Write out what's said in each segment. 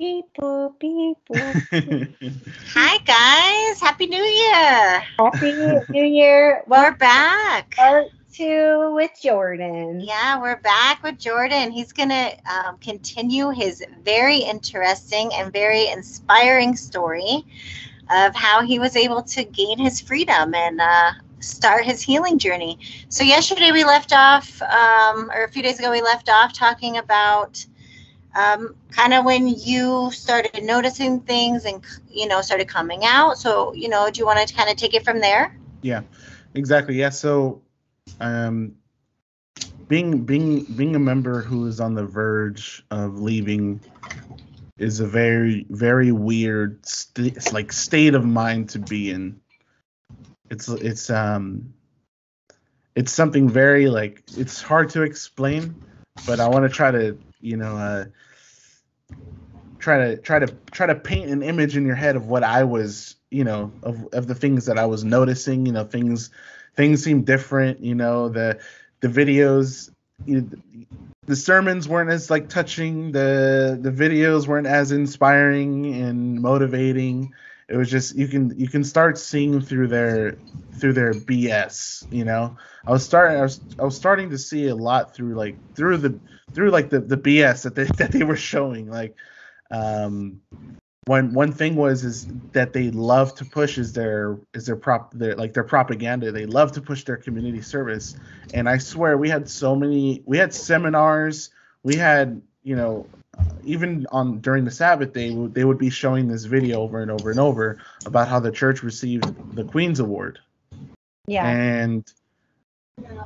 Beep boop, beep boop. Hi guys, Happy New Year. Happy New Year. We're Welcome back. to part two with Jordan. Yeah, we're back with Jordan. He's going to continue his very interesting and very inspiring story of how he was able to gain his freedom and start his healing journey. So, yesterday we left off, or a few days ago, we left off talking about kind of when you started noticing things and, started coming out. So, do you want to kind of take it from there? Yeah, exactly. Yeah. So, um, being a member who is on the verge of leaving is a very weird state of mind to be in. It's something very it's hard to explain, but I want to try to try to paint an image in your head of what I was, of the things that I was noticing. Things seem different. The videos, the sermons weren't as touching. The videos weren't as inspiring and motivating. It was just you can start seeing through their BS. I was starting to see a lot through the BS that they were showing. One thing is that they love to push their propaganda. They love to push their community service, and I swear we had seminars, we had even during the Sabbath they would be showing this video over and over and over about how the church received the Queen's Award. Yeah. And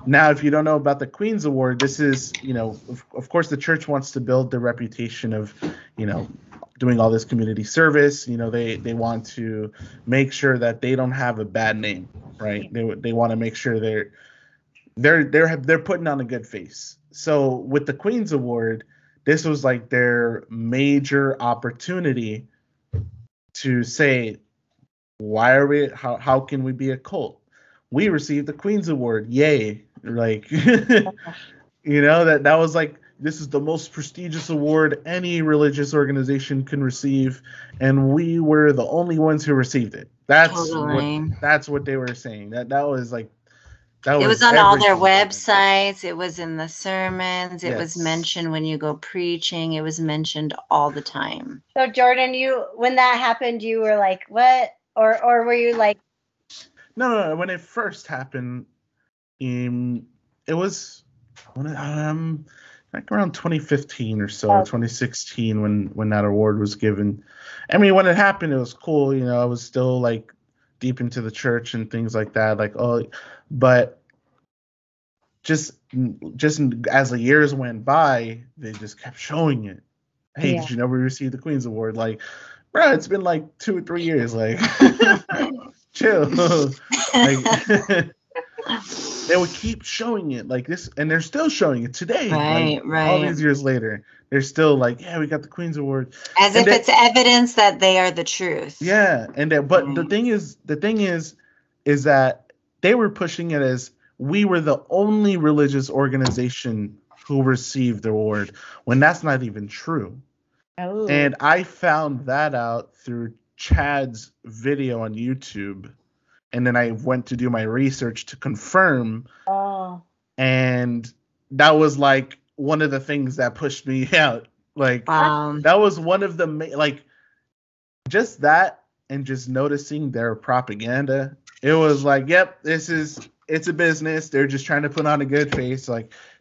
now, if you don't know about the Queen's Award, this is, of course, the church wants to build the reputation of, doing all this community service. They want to make sure that they don't have a bad name, right? They want to make sure they're putting on a good face. So with the Queen's Award, this was their major opportunity to say, how can we be a cult? We received the Queen's Award. Yay. That was this is the most prestigious award any religious organization can receive, and we were the only ones who received it. That's what they were saying. That was it was on all their websites. It was in the sermons. It was mentioned when you go preaching. It was mentioned all the time. So Jordan, when that happened, you were like, what? Or were you like, No. When it first happened, it was around 2015 or so, 2016 when that award was given. I mean, when it happened, it was cool. I was still deep into the church and things like that. But just as the years went by, they just kept showing it. Hey, Did you know we received the Queen's Award? Bro, it's been 2 or 3 years. Chill. They would keep showing it this, and they're still showing it today. Right. All these years later, they're still yeah, we got the Queen's Award. As if it's evidence that they are the truth. Yeah, but the thing is that they were pushing it as we were the only religious organization who received the award, when that's not even true. oh, And I found that out through Chad's video on YouTube. And then I went to do my research to confirm. oh, And that was one of the things that pushed me out. That was one of the just that, and just noticing their propaganda. It was yep, it's a business. They're just trying to put on a good face.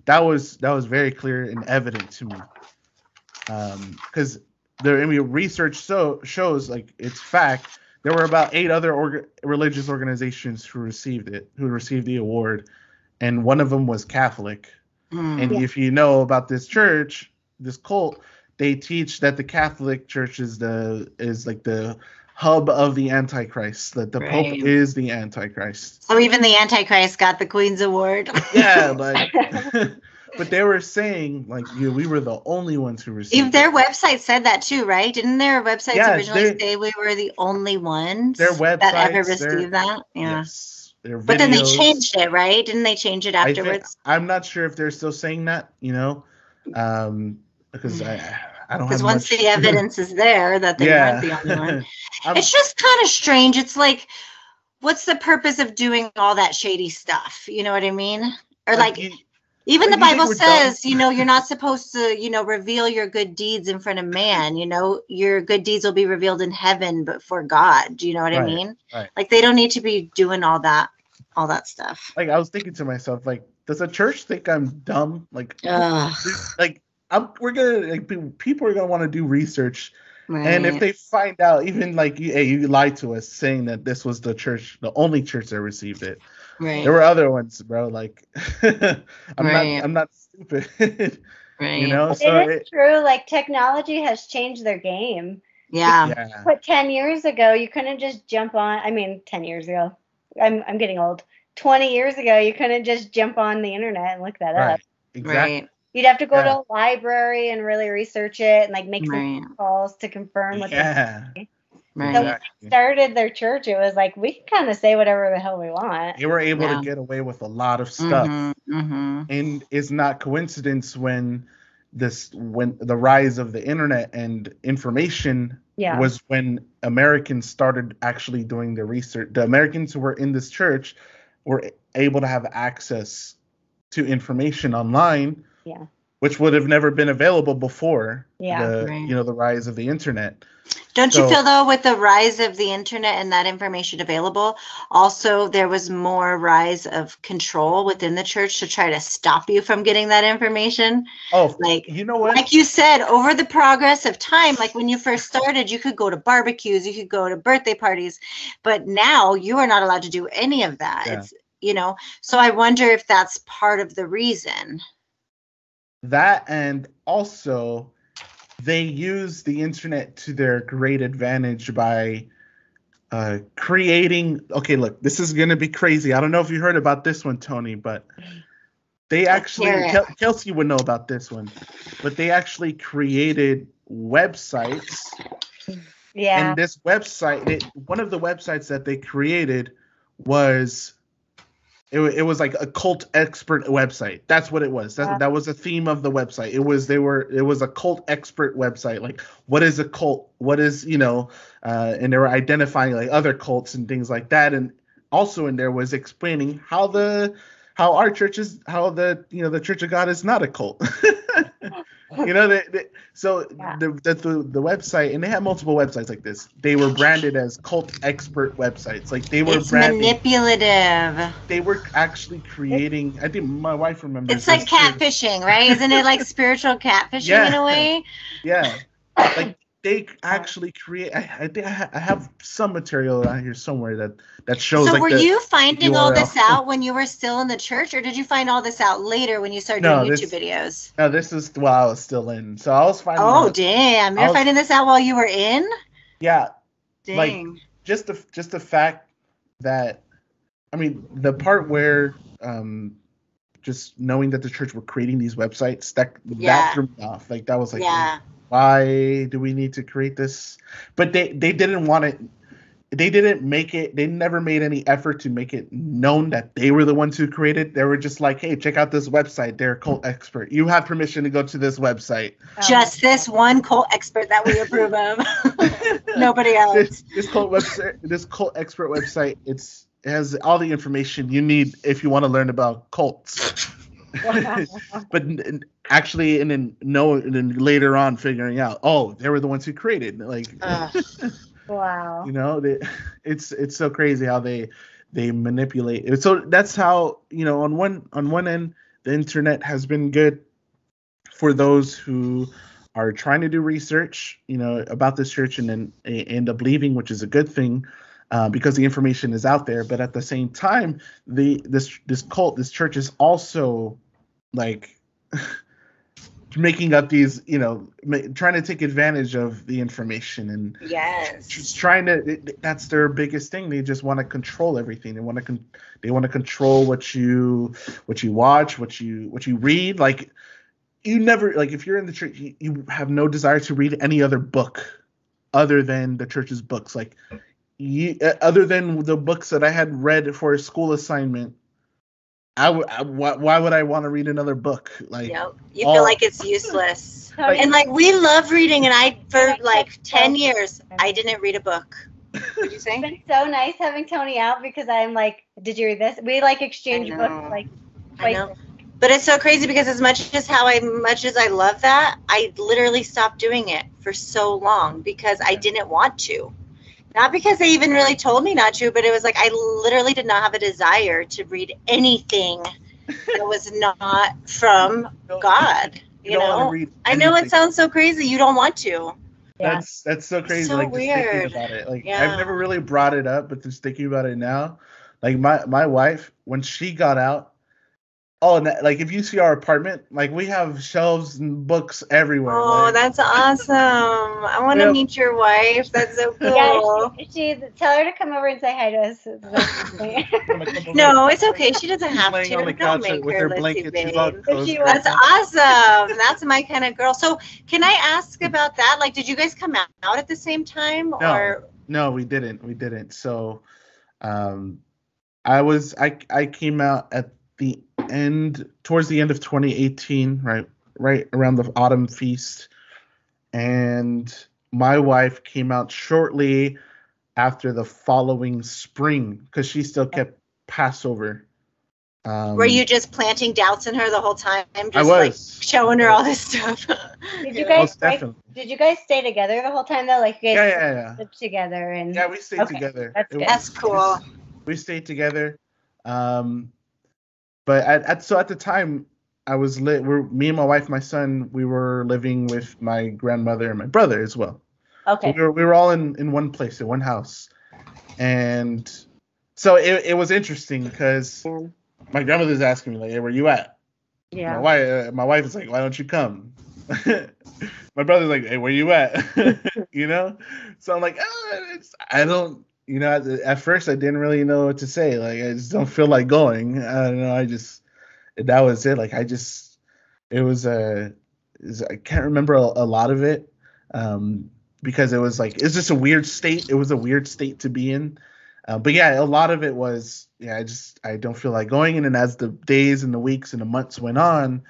That was very clear and evident to me. Because research shows it's fact. There were about 8 other religious organizations who received the award, and one of them was Catholic. And if you know about this church, this cult, they teach that the Catholic Church is the hub of the Antichrist, that the Pope is the Antichrist. So even the Antichrist got the Queen's Award. Yeah, but they were saying we were the only ones who received. Their website said that too, right? Didn't their websites originally say we were the only ones that ever received that? Yeah. Yes. But then they changed it, right? Didn't they change it afterwards? I'm not sure if they're still saying that, because I don't have Because once much. the evidence is there that they weren't the only one. It's just kind of strange. It's like, what's the purpose of doing all that shady stuff? You know what I mean? Or like even the Bible says, you're not supposed to, reveal your good deeds in front of man. Your good deeds will be revealed in heaven, but for God. Do you know what I mean? Right. Like they don't need to be doing all that stuff. Like I was thinking to myself, like, does a church think I'm dumb? Like, we're gonna people are gonna want to do research, and if they find out, even like, hey, you lied to us, saying that this was the only church that received it. Right. There were other ones, bro. Like, I'm not stupid. Right. So it is true. Like technology has changed their game. Yeah. But 10 years ago, you couldn't just jump on. I mean, 10 years ago, I'm getting old. 20 years ago, you couldn't just jump on the internet and look that up. Exactly. Right. You'd have to go to a library and really research it and like make some calls to confirm what they Right. So when they started their church, it was like, we can kind of say whatever the hell we want. They were able to get away with a lot of stuff. And it's not coincidence when the rise of the internet and information was when Americans started actually doing the research. The Americans who were in this church were able to have access to information online, which would have never been available before the rise of the internet. Don't you feel, though, with the rise of the internet and that information available, also there was more rise of control within the church to try to stop you from getting that information? Oh, like, you know what? Like you said, over the progress of time, like when you first started, you could go to barbecues, you could go to birthday parties, but now you are not allowed to do any of that. It's, so I wonder if that's part of the reason. That, and also they use the internet to their great advantage by creating. Okay, look, this is going to be crazy. I don't know if you heard about this one, Tony, but they actually, Kelsey would know about this one, but they actually created websites. Yeah. And this website, one of the websites that they created was, it was like a cult expert website. That's what it was. That was the theme of the website. It was a cult expert website. Like, what is a cult? What is, and they were identifying like other cults and things like that. And also in there was explaining how the Church of God is not a cult. The website, and they have multiple websites like this. They were branded as cult expert websites. Like it's manipulative. They were actually creating. I think my wife remembers. It's like catfishing, right? Isn't it like spiritual catfishing in a way? Yeah. Like they actually create. I think I have some material out here somewhere that shows. So like were you finding all this out when you were still in the church, or did you find all this out later when you started doing YouTube videos? No, this is while I was still in. So I was finding. Oh damn! You're finding this out while you were in? Yeah. Dang. Like just the fact that, I mean, the part where just knowing that the church were creating these websites that threw me off. Like that was like. Yeah. Why do we need to create this? But they didn't want it. They didn't make it. They never made any effort to make it known that they were the ones who created. They were just like, hey, check out this website. They're a cult expert. You have permission to go to this website. Just this one cult expert that we approve of. Nobody else. This cult expert website. It has all the information you need if you want to learn about cults. But actually, and then later on figuring out, they were the ones who created. Like, wow. It's so crazy how they manipulate it. So that's how, on one end, the internet has been good for those who are trying to do research, about this church and then end up leaving, which is a good thing. Because the information is out there, but at the same time, this church is also like making up these, trying to take advantage of the information and just trying to. That's their biggest thing. They just want to control everything. They want to control what you watch, what you read. Like you never, like if you're in the church, you have no desire to read any other book other than the church's books. Like. Other than the books that I had read for a school assignment, why would I want to read another book? Like, Yep. You feel all like it's useless. Tony, And like we love reading, and I for Tony, like that's 10 so years I funny. didn't read a book. What'd you It's say? been so nice having Tony out because I'm like, did you read this? We like exchange I books know. like I twice. know. But it's so crazy because as much as I love that, I literally stopped doing it for so long because I didn't want to. Not because they even really told me not to, but it was like I literally did not have a desire to read anything that was not from God. You You don't want to know? read I know it anything. sounds so crazy. You don't want to. Yeah. That's so crazy. so Like just thinking weird. about it. Like Yeah. I've never really brought it up, but just thinking about it now, like my wife when she got out. Oh, and like if you see our apartment, like we have shelves and books everywhere. Oh, Like, that's awesome. I want to Yep. meet your wife. That's so cool. Yeah, she tell her to come over and say hi to us. No, it's okay. She doesn't She's have laying on the to. Don't couch make with her, her Lissy, blanket. She's all babe. cozy. She right That's now. awesome. That's my kind of girl. So, can I ask about that? Like, did you guys come out at the same time, or No, we didn't. So, I came out at the towards the end of 2018, right around the autumn feast, and my wife came out shortly after the following spring because she still kept Passover. were you just planting doubts in her the whole time, just I like was showing her all this stuff? Did you guys most definitely. did you guys stay together the whole time though? Like you guys Yeah. lived together and Yeah, we stayed Okay, together. that's good. That's cool. We stayed together. But at the time I was me and my wife, my son, we were living with my grandmother and my brother as well. So Okay. we were all in one place, in one house. And so it was interesting because my grandmother's asking me like, "Hey, where you at?" Yeah. My wife is like, "Why don't you come?" My brother's like, "Hey, where you at?" You know. So I'm like, I don't. You know, at first I didn't really know what to say. Like, I just don't feel like going. I don't know. That was it. Like, it was I can't remember a lot of it. Because it was like it's just a weird state. It was a weird state to be in. But yeah, a lot of it was I don't feel like going. And then as the days and the weeks and the months went on,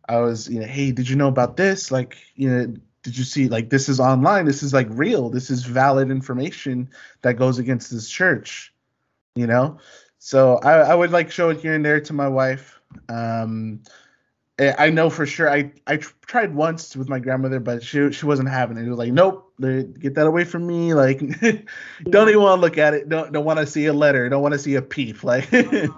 I was hey, did you know about this? Like did you see like this is online? This is like real. This is valid information that goes against this church. So I would like show it here and there to my wife. I know for sure. I tried once with my grandmother, but she wasn't having it. It was like, nope, get that away from me. Like, don't even want to look at it. Don't want to see a letter. Don't want to see a peep. Like, Yeah.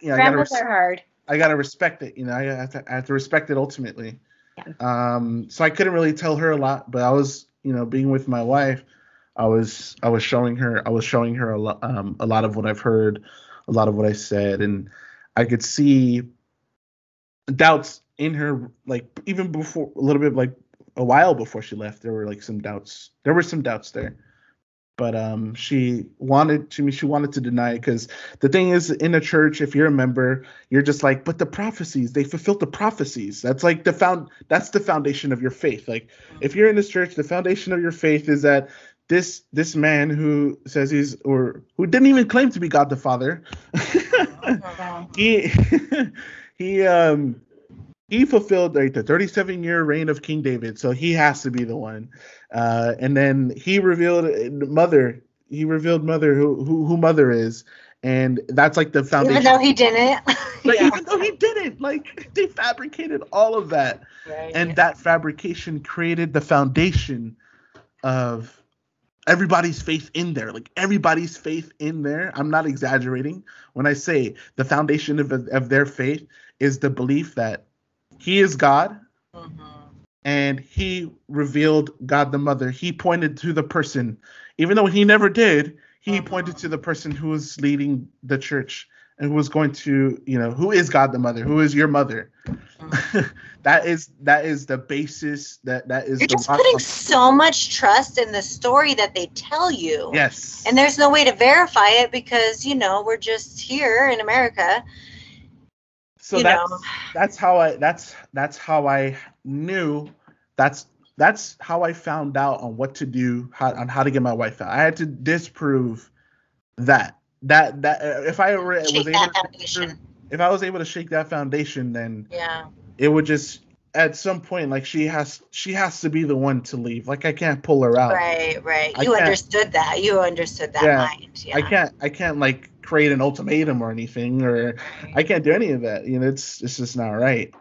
Grandmas are hard. I gotta respect it. I have to respect it ultimately. Yeah. So I couldn't really tell her a lot, but I was, being with my wife, I was showing her a lot of what I've heard, a lot of what I said, and I could see doubts in her, like even before a little bit, like a while before she left, there were some doubts there, but she wanted to deny it because the thing is, in a church, if you're a member, you're just like, but the prophecies, they fulfilled the prophecies. That's like that's the foundation of your faith. Like if you're in this church, the foundation of your faith is that this man who says who didn't even claim to be God the Father, he he fulfilled like the 37-year reign of King David, so he has to be the one. And then he revealed mother. He revealed mother who mother is, and that's like the foundation. Even though he didn't. Like, even though he didn't, like they fabricated all of that, Right. and that fabrication created the foundation of everybody's faith in there. Like everybody's faith in there. I'm not exaggerating when I say the foundation of their faith is the belief that he is God, and he revealed God the Mother. He pointed to the person, even though he never did. He pointed to the person who was leading the church and who was going to, who is God the Mother, who is your mother. That is the basis. That is. You're just putting so much trust in the story that they tell you. Yes. And there's no way to verify it because we're just here in America. So that's how I knew. That's how I found out on what to do, on how to get my wife out. I had to disprove that if if I was able to shake that foundation, then Yeah. it would just at some point, like she has to be the one to leave. Like I can't pull her out. Right. I You can't. understood that. You understood that Yeah. mind. Yeah. I can't like create an ultimatum or anything, or I can't do any of that. You know, it's just not right.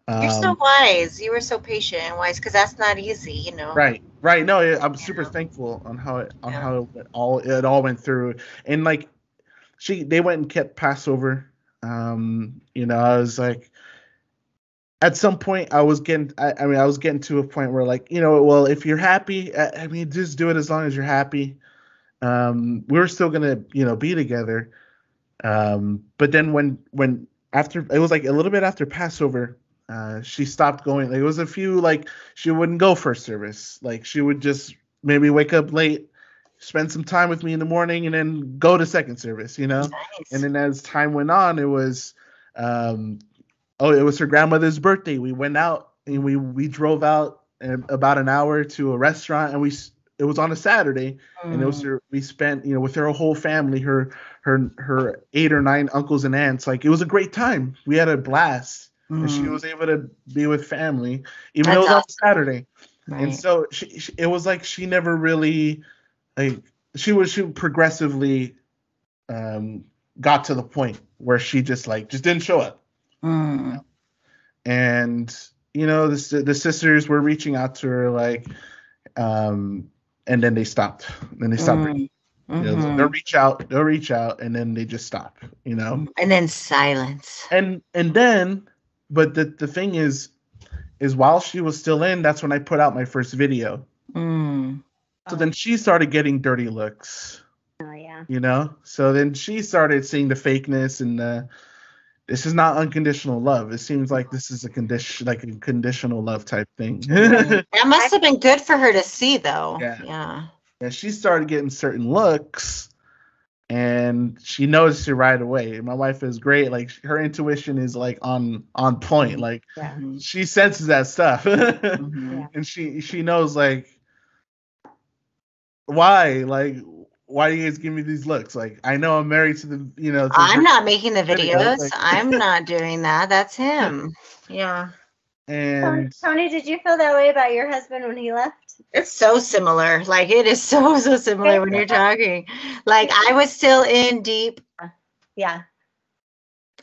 You're so wise. You were so patient and wise because that's not easy, you know. Right. No, I'm super thankful on how it all went through, and like they went and kept Passover. You know, I was like, at some point, I was getting to a point where like, you know, well, if you're happy, I mean, just do it as long as you're happy. We were still gonna, you know, be together. But then when after it was like a little bit after Passover, she stopped going. Like, it was a few, like she wouldn't go first service. Like she would just maybe wake up late, spend some time with me in the morning, and then go to second service, you know. Nice. And then as time went on, it was it was her grandmother's birthday. We went out and we drove out about an hour to a restaurant, and it was on a Saturday, and it was we spent, you know, with her whole family, her 8 or 9 uncles and aunts. Like, it was a great time. We had a blast, and she was able to be with family, even though it was on Saturday. Right. And so it was like she never really, like, she progressively got to the point where she just didn't show up. You know? And, you know, the sisters were reaching out to her, like, and then they stopped. Then they stopped. You know, they'll reach out, and then they just stop. You know, and then silence. And then, but the thing is while she was still in, that's when I put out my first video. So then she started getting dirty looks. Oh yeah. You know, so then she started seeing the fakeness, and this is not unconditional love. It seems like this is a conditional love type thing. That must have been good for her to see, though. Yeah. And she started getting certain looks, and she noticed it right away. My wife is great. Like, her intuition is like on point. Like, she senses that stuff. And she knows, like, why do you guys give me these looks? Like, I know I'm married to the, you know. I'm not making the videos. Like, I'm not doing that. That's him. Yeah. And Tony, did you feel that way about your husband when he left? It's so similar. Like, it is so similar when you're talking. Like, I was still in deep. Yeah.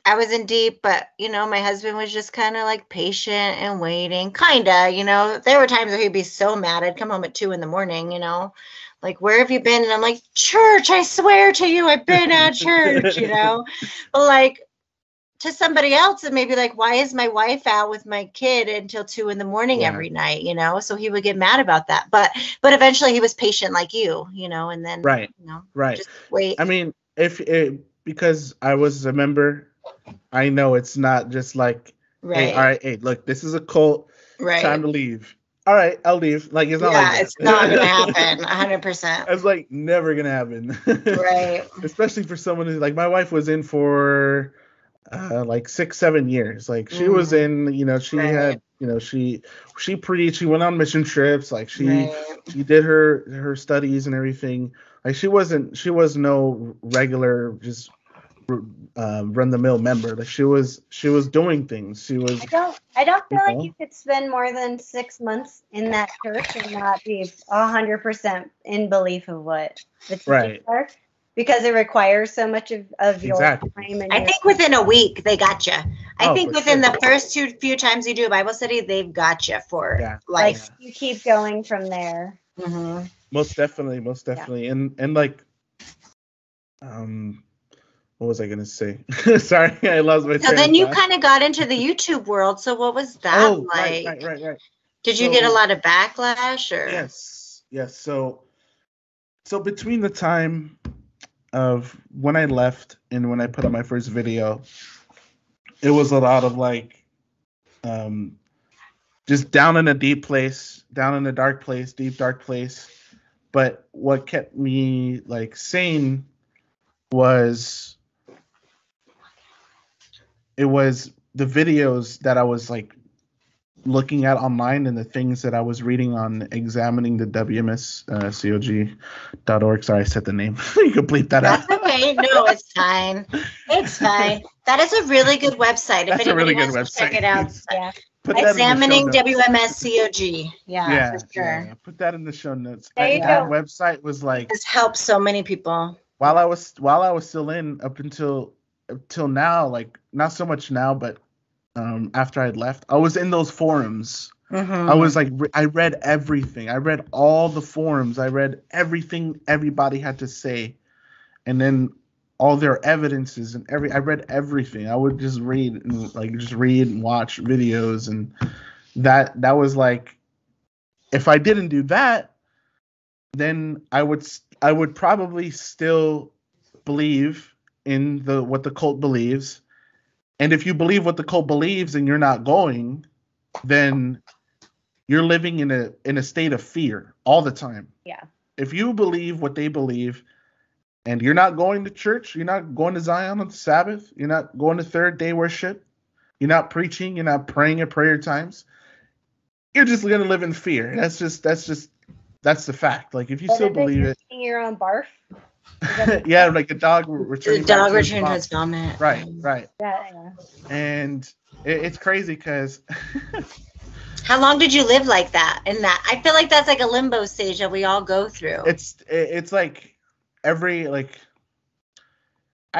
I was in deep, but, you know, my husband was just kind of like patient and waiting. Kind of, you know. There were times where he'd be so mad. I'd come home at 2 a.m, you know. Like, where have you been? And I'm like, church, I swear to you, I've been at church, you know. But, like, to somebody else, it may be like, why is my wife out with my kid until 2 a.m. every night, you know? So he would get mad about that. But eventually he was patient like you know, and then, you know, just wait. I mean, because I was a member, I know it's not just like, hey, all right, hey, look, this is a cult. Right. Time to leave. All right, I'll leave. Like, it's not like that. It's not going to happen. 100%. It's like never going to happen. Right. Especially for someone who's like, my wife was in for like 6-7 years. Like, she was in, you know, she had, you know, she preached, she went on mission trips. Like, she did her studies and everything. Like, she was no regular, just run the mill member. Like, she was doing things. She was. I don't feel like you could spend more than 6 months in that church and not be 100% in belief of what the teachings are, because it requires so much of your time. And I think within a week they got you. I think within the first few times you do a Bible study, they've got you for life. Like, you keep going from there. Mm-hmm. Most definitely, and like, what was I gonna say? Sorry, I lost my. So then you kind of got into the YouTube world. So what was that like? Right. Did you get a lot of backlash, or? Yes. So between the time of when I left and when I put up my first video, it was a lot of like, just down in a deep place, down in a dark place, deep dark place. But what kept me like sane was the videos that I was like looking at online and the things that I was reading on examining the WMSCOG.org. Sorry, I said the name. You can bleep that out. That's okay. No, it's fine. It's fine. That is a really good website. That's if a really anybody good wants to check website. it out. Yeah. Put that Examining in the show notes. WMSCOG. Yeah, for sure. Yeah. Put that in the show notes. There you That go. website was like, It's helped so many people. while I was still in up until now, like not so much now, but after I'd left, I was in those forums. Mm-hmm. I was like, I read everything. I read all the forums. I read everything everybody had to say, and then all their evidences and I read everything. I would just read and watch videos, and that was like, if I didn't do that, then I would probably still believe in what the cult believes. And if you believe what the cult believes and you're not going, then you're living in a state of fear all the time. Yeah. If you believe what they believe and you're not going to church, you're not going to Zion on the Sabbath, you're not going to third day worship, you're not preaching, you're not praying at prayer times, you're just going to live in fear. That's the fact. Like, if you still believe it. Your own barf? Yeah, like a dog returning. The dog returned his vomit. Right. Yeah. And it's crazy because. How long did you live like that? I feel like that's like a limbo stage that we all go through. It's like I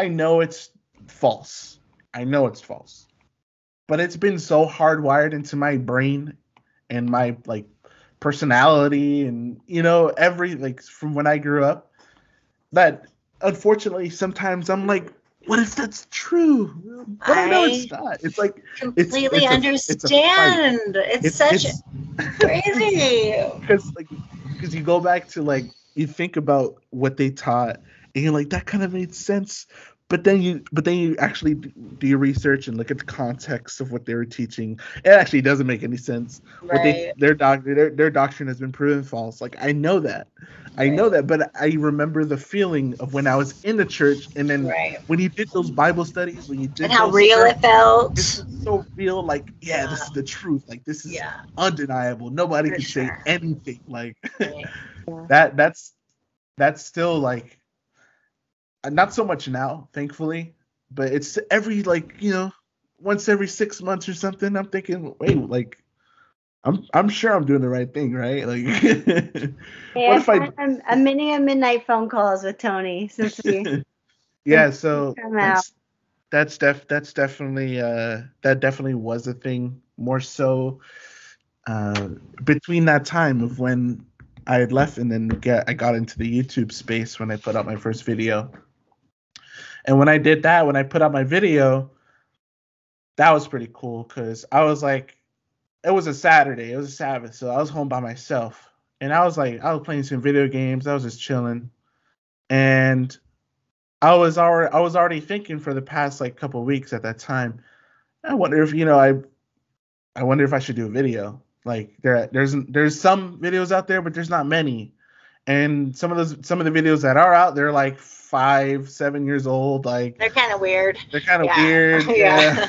know it's false. But it's been so hardwired into my brain and my like personality and from when I grew up, that unfortunately sometimes I'm like, what if that's true? But I know it's not. It's like completely understand. It's crazy. Because you go back to like, you think about what they taught and you're like, that kind of made sense. But then you actually do your research and look at the context of what they were teaching. It actually doesn't make any sense. Right. Their doctrine has been proven false. Like, I know that. But I remember the feeling of when I was in the church, and then when you did those Bible studies, and how real it felt. This is so real. Like, this is the truth. Like, this is undeniable. Nobody can say anything. Like, that's still like. Not so much now, thankfully, but it's every once every 6 months or something. I'm thinking, wait, like, I'm sure I'm doing the right thing, right? Like, what if a midnight phone calls with Tony since we so that's definitely that definitely was a thing, more so between that time of when I had left and then I got into the YouTube space when I put out my first video. And when I did that, when I put out my video, that was pretty cool because I was like, it was a Saturday, it was a Sabbath, so I was home by myself. And I was playing some video games, I was just chilling. And I was already thinking for the past like couple of weeks at that time, I wonder if, I wonder if I should do a video. Like there's some videos out there, but there's not many. And some of the videos that are out, they're like 5-7 years old. Like, they're kind of weird. Weird. Yeah.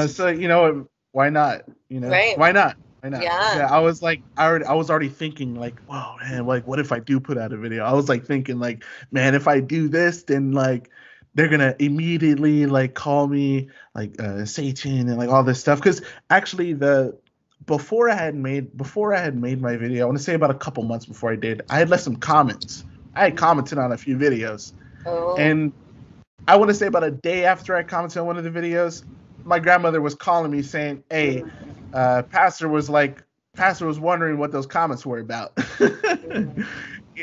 So why not? Right. Why not? Yeah. I was like, I was already thinking like, whoa, man, like, what if I do put out a video? I was like thinking like, man, if I do this, then like they're gonna immediately like call me like Satan and like all this stuff. Because actually before I had made my video, I want to say about a couple months before I did, I had left some comments. I had commented on a few videos. Oh. And I want to say about a day after I commented on one of the videos, my grandmother was calling me saying, hey, Pastor was wondering what those comments were about.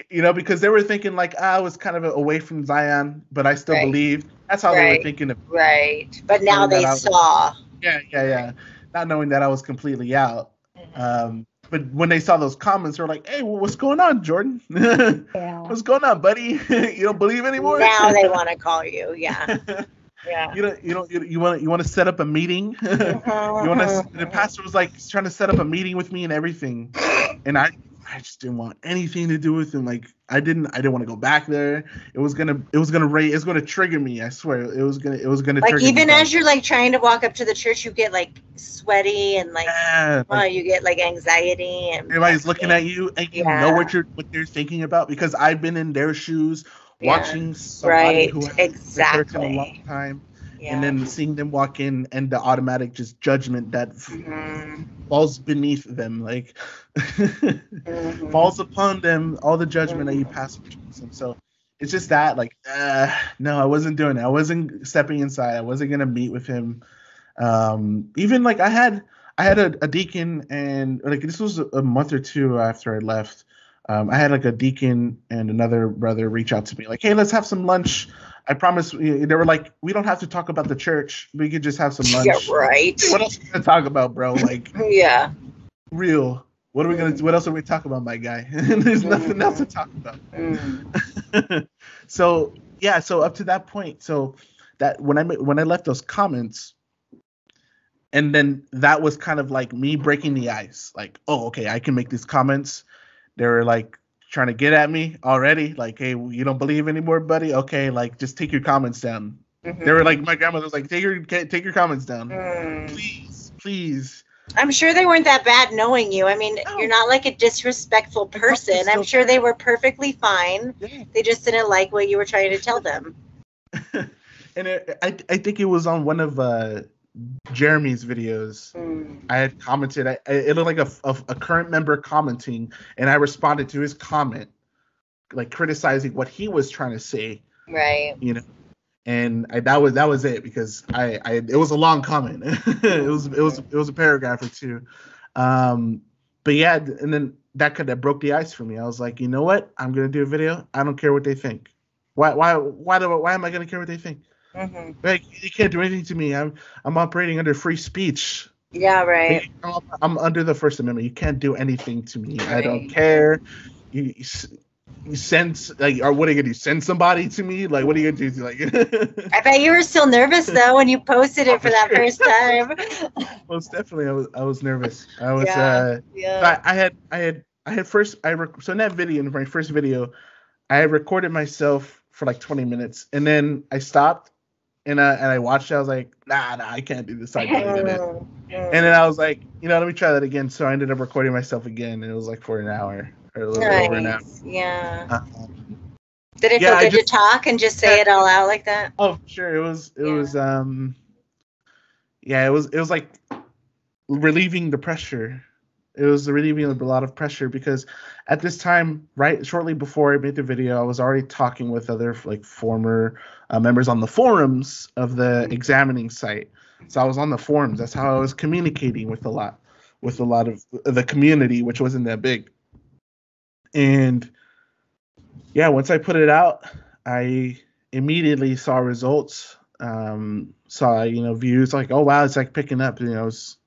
Because they were thinking like, I was kind of away from Zion, but I still believed. That's how they were thinking of. Right. But now they saw. Yeah. Not knowing that I was completely out. But when they saw those comments, they were like, hey, well, what's going on, Jordan? What's going on, buddy? You don't believe anymore? Now they want to call you. Yeah. Yeah. You want to set up a meeting? The pastor was like trying to set up a meeting with me and everything. And I just didn't want anything to do with him. Like, I didn't want to go back there. It was gonna trigger me. I swear, it was gonna like, trigger even me. As you're like trying to walk up to the church, you get like sweaty and like, you get like anxiety and everybody's looking at you and you know what they're thinking about, because I've been in their shoes watching somebody who has exactly. been church in a long time, and then seeing them walk in and the automatic just judgment that falls beneath them, like falls upon them, all the judgment that you pass between them. So it's just that, like, no, I wasn't doing it. I wasn't stepping inside. I wasn't gonna meet with him. Even like I had a deacon, and like this was a month or two after I left. I had like a deacon and another brother reach out to me like, hey, let's have some lunch. I promise. They were like, we don't have to talk about the church. We could just have some lunch. Yeah, right. What else are we gonna talk about, bro? Like, yeah. Real. What are we gonna? What else are we talking about, my guy? There's nothing else to talk about. So yeah. So up to that point, so that when I left those comments, and then that was kind of like me breaking the ice. Like, oh, okay, I can make these comments. They were like trying to get at me already. Like, hey, you don't believe anymore, buddy? Okay, like just take your comments down. They were like, my grandmother was like, take your comments down, please. I'm sure they weren't that bad knowing you. I mean, you're not like a disrespectful person. I'm sure they were perfectly fine. Yeah. They just didn't like what you were trying to tell them. And I think it was on one of Jeremy's videos. I had commented. It looked like a current member commenting, and I responded to his comment, like criticizing what he was trying to say. Right. You know, and that was it, because it was a long comment. it was a paragraph or two. But yeah, and then that kind of broke the ice for me. I was like, you know what? I'm gonna do a video. I don't care what they think. Why am I gonna care what they think? Like, you can't do anything to me. I'm operating under free speech. Yeah, right. I'm under the First Amendment. You can't do anything to me. Right. I don't care. You send, like, or what are you gonna do? Send somebody to me? Like, what are you gonna do? Like, I bet you were still nervous though when you posted it for that first time. Most definitely, I was nervous. I was. So in that video, in my first video, I had recorded myself for like 20 minutes, and then I stopped. And I watched it. I was like, nah, I can't do this. I can't do it. And then I was like, let me try that again. So I ended up recording myself again, and it was like for an hour, or a little bit over an hour. Yeah. Did it feel good to talk and just say it all out like that? Oh, sure. It was like relieving the pressure. It was relieving a lot of pressure, because at this time, right shortly before I made the video, I was already talking with other like former members on the forums of the examining site. So I was on the forums. That's how I was communicating with a lot of the community, which wasn't that big. And yeah, once I put it out, I immediately saw results. Saw views, like, oh wow, it's like picking up. It's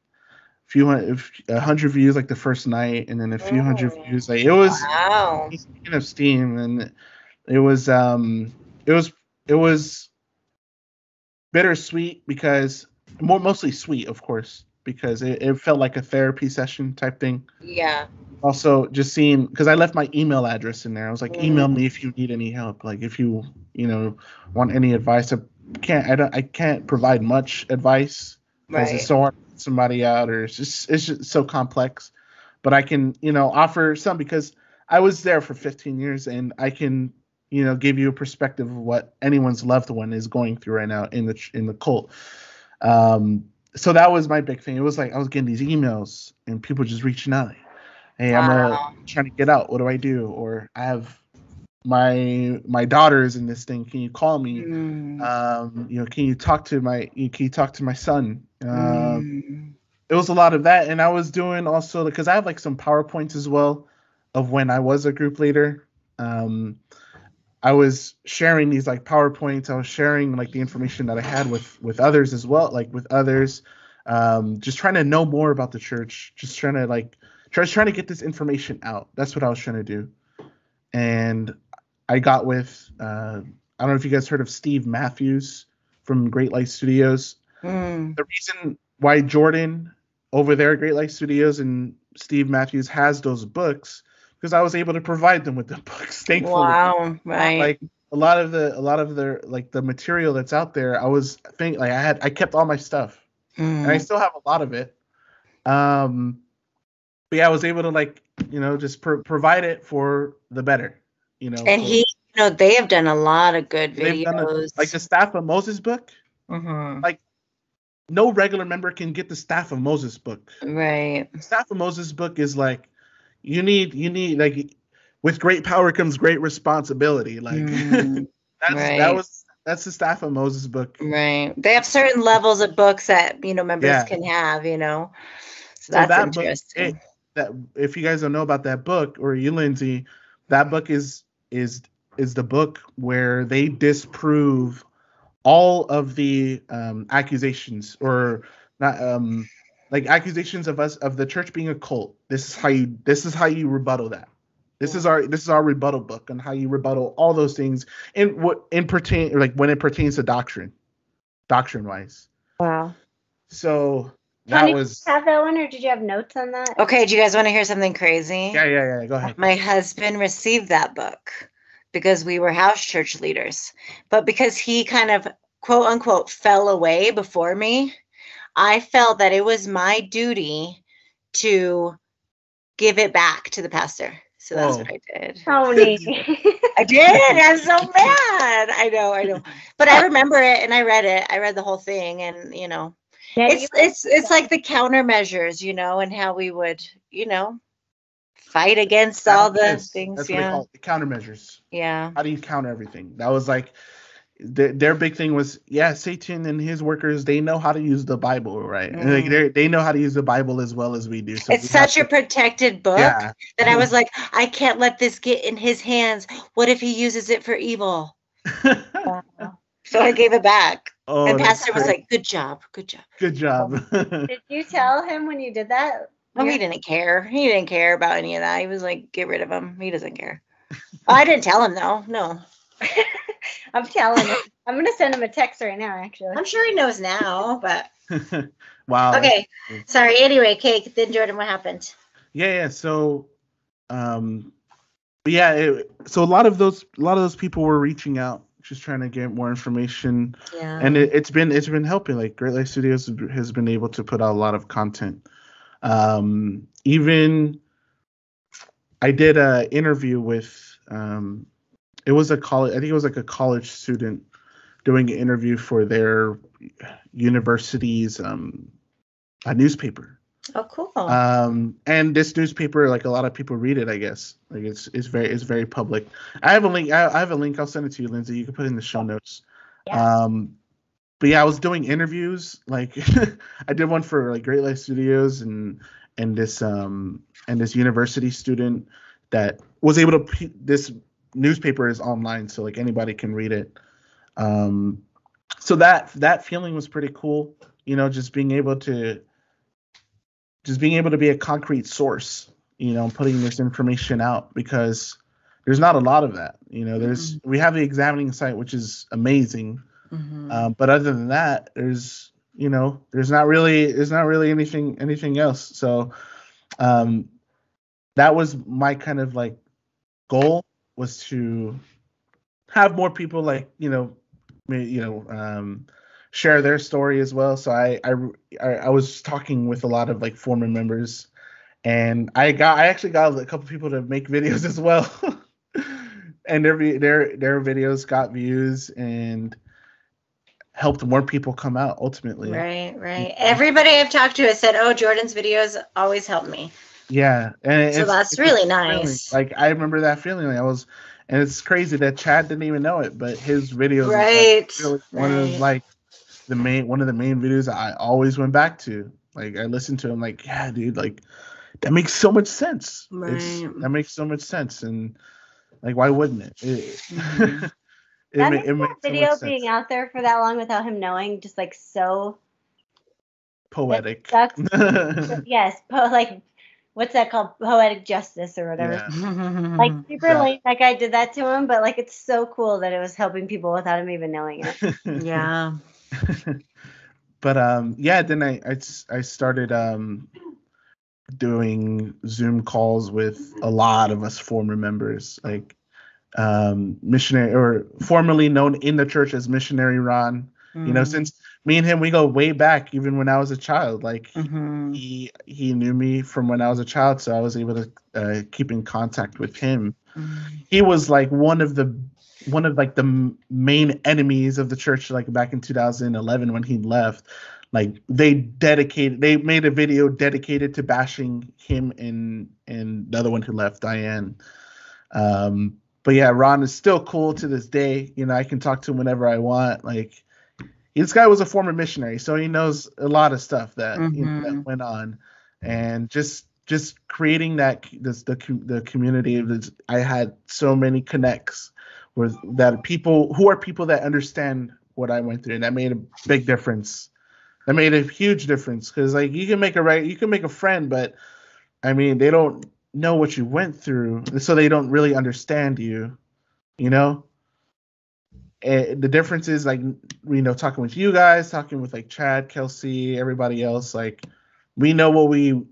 100 views like the first night, and then a few hundred views. Like, it was speaking of steam, and it was bittersweet, because mostly sweet, of course, because it felt like a therapy session type thing. Yeah. Also, just seeing, because I left my email address in there. I was like, email me if you need any help. Like, if you want any advice. I can't provide much advice, because it's so hard to get somebody out, or it's just so complex. But I can offer some, because I was there for 15 years, and I can give you a perspective of what anyone's loved one is going through right now in the cult. So that was my big thing. It was like I was getting these emails and people just reaching out. Hey, I'm trying to get out. What do I do? Or I have my daughter's in this thing. Can you call me? Can you talk to my son? It was a lot of that, and I was doing also, because I have like some PowerPoints as well of when I was a group leader. I was sharing these like PowerPoints. I was sharing like the information that I had with others as well, like with others, just trying to know more about the church, just trying to get this information out. That's what I was trying to do. And I got with, I don't know if you guys heard of Steve Matthews from Great Light Studios. The reason why Jordan over there at Great Light Studios and Steve Matthews has those books, because I was able to provide them with the books. Thankfully. Wow, right. Like a lot of their like the material that's out there, I kept all my stuff, and I still have a lot of it. But yeah, I was able to just provide it for the better. And he No, they have done a lot of good They've done videos. like the Staff of Moses book. Mm-hmm. Like no regular member can get the Staff of Moses book. Right. The Staff of Moses book is like you need like with great power comes great responsibility. Like that's the Staff of Moses book. Right. They have certain levels of books that members can have. So that's that interesting. Book, that if you guys don't know about that book, or you, Lindsay, that book is the book where they disprove all of the accusations, or not like accusations of the church being a cult. This is how you rebuttal that. This is our rebuttal book on how you rebuttal all those things when it pertains to doctrine wise. Wow. So Tony, did you have that one, or did you have notes on that? Okay, do you guys want to hear something crazy? Yeah. Go ahead. My husband received that book because we were house church leaders. But because he kind of, quote unquote, fell away before me, I felt that it was my duty to give it back to the pastor. So that's what I did. Tony. I did. I'm so mad. I know. But I remember it, and I read it. I read the whole thing, and it's like the countermeasures, and how we would, fight against all the things. That's what they call it, the countermeasures. Yeah. How do you counter everything? That was like their big thing was, Satan and his workers, they know how to use the Bible, right? And like they know how to use the Bible as well as we do. So it's such a protected book that I was like, I can't let this get in his hands. What if he uses it for evil? So I gave it back. And Pastor was like, good job. Did you tell him when you did that? Well, he didn't care. He didn't care about any of that. He was like, get rid of him. He doesn't care. I didn't tell him, though. No. I'm telling him. I'm going to send him a text right now, actually. I'm sure he knows now, but. Wow. Okay. Sorry. Anyway, Kate, then Jordan, what happened? Yeah. So, so a lot of those people were reaching out, just trying to get more information. Yeah. And it's been helping. Like Great Life Studios has been able to put out a lot of content. Even I did an interview with it was a college, I think it was like a college student doing an interview for their university's a newspaper. Oh, cool. And this newspaper, like a lot of people read it, I guess. Like it's very public. I have a link. I have a link. I'll send it to you, Lindsay. You can put it in the show notes. Yeah. But yeah, I was doing interviews. Like I did one for like Great Life Studios and this university student that was able to. This newspaper is online, so like anybody can read it. So that feeling was pretty cool. Just being able to be a concrete source. Putting this information out, because there's not a lot of that. We have the examining site, which is amazing. Mm-hmm. But other than that, there's not really anything else. So that was my kind of like goal, was to have more people like share their story as well. So I was talking with a lot of like former members, and I actually got a couple people to make videos as well. And their videos got views and helped more people come out ultimately. Right. Everybody I've talked to has said, "Oh, Jordan's videos always help me." Yeah, and so that's really nice. Like I remember that feeling. Like and it's crazy that Chad didn't even know it, but his videos, right, one of like one of the main videos I always went back to. Like I listened to him, like, yeah, dude, like that makes so much sense. Right. That makes so much sense, and like, why wouldn't it? Mm-hmm. That video so being out there for that long without him knowing, just like so poetic. Yes, like what's that called? Poetic justice or whatever. Yeah. Like super late. Like I did that to him, but like it's so cool that it was helping people without him even knowing it. Yeah. But then I started doing Zoom calls with a lot of us former members, like missionary, or formerly known in the church as Missionary Ron. Since me and him, we go way back, even when I was a child. Like he knew me from when I was a child, so I was able to keep in contact with him. He was like one of the one of like the main enemies of the church, like back in 2011 when he left. Like they made a video dedicated to bashing him and the other one who left, Diane. But yeah, Ron is still cool to this day. You know, I can talk to him whenever I want. Like, this guy was a former missionary, so he knows a lot of stuff that, that went on, and just creating the community. I had so many connects with that people that understand what I went through, and that made a big difference. That made a huge difference, because like you can make a friend, but I mean they don't know what you went through, so they don't really understand you. You know, and the difference is like, you know, talking with you guys, talking with like Chad, Kelsey, everybody else. Like we know we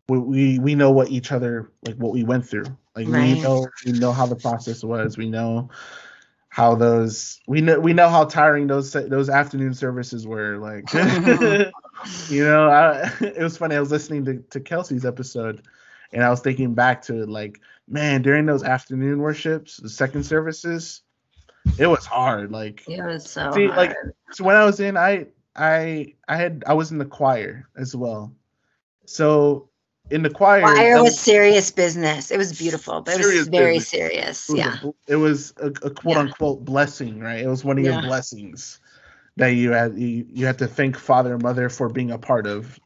know what each other, like what we went through. Like we know how the process was. We know how we know how tiring those afternoon services were. Like, you know, it was funny. I was listening to Kelsey's episode, and I was thinking back to it. Like, man, during those afternoon worships, the second services, it was hard. Like, it was so hard. Like, so when I was in, I was in the choir as well. So in the choir was serious business. It was beautiful, but it was very serious. It was a quote unquote blessing, right? It was one of your blessings that you had to thank Father and Mother for being a part of.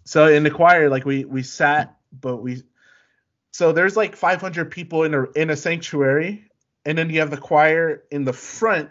So in the choir, like we sat, but so there's like 500 people in a sanctuary, and then you have the choir in the front,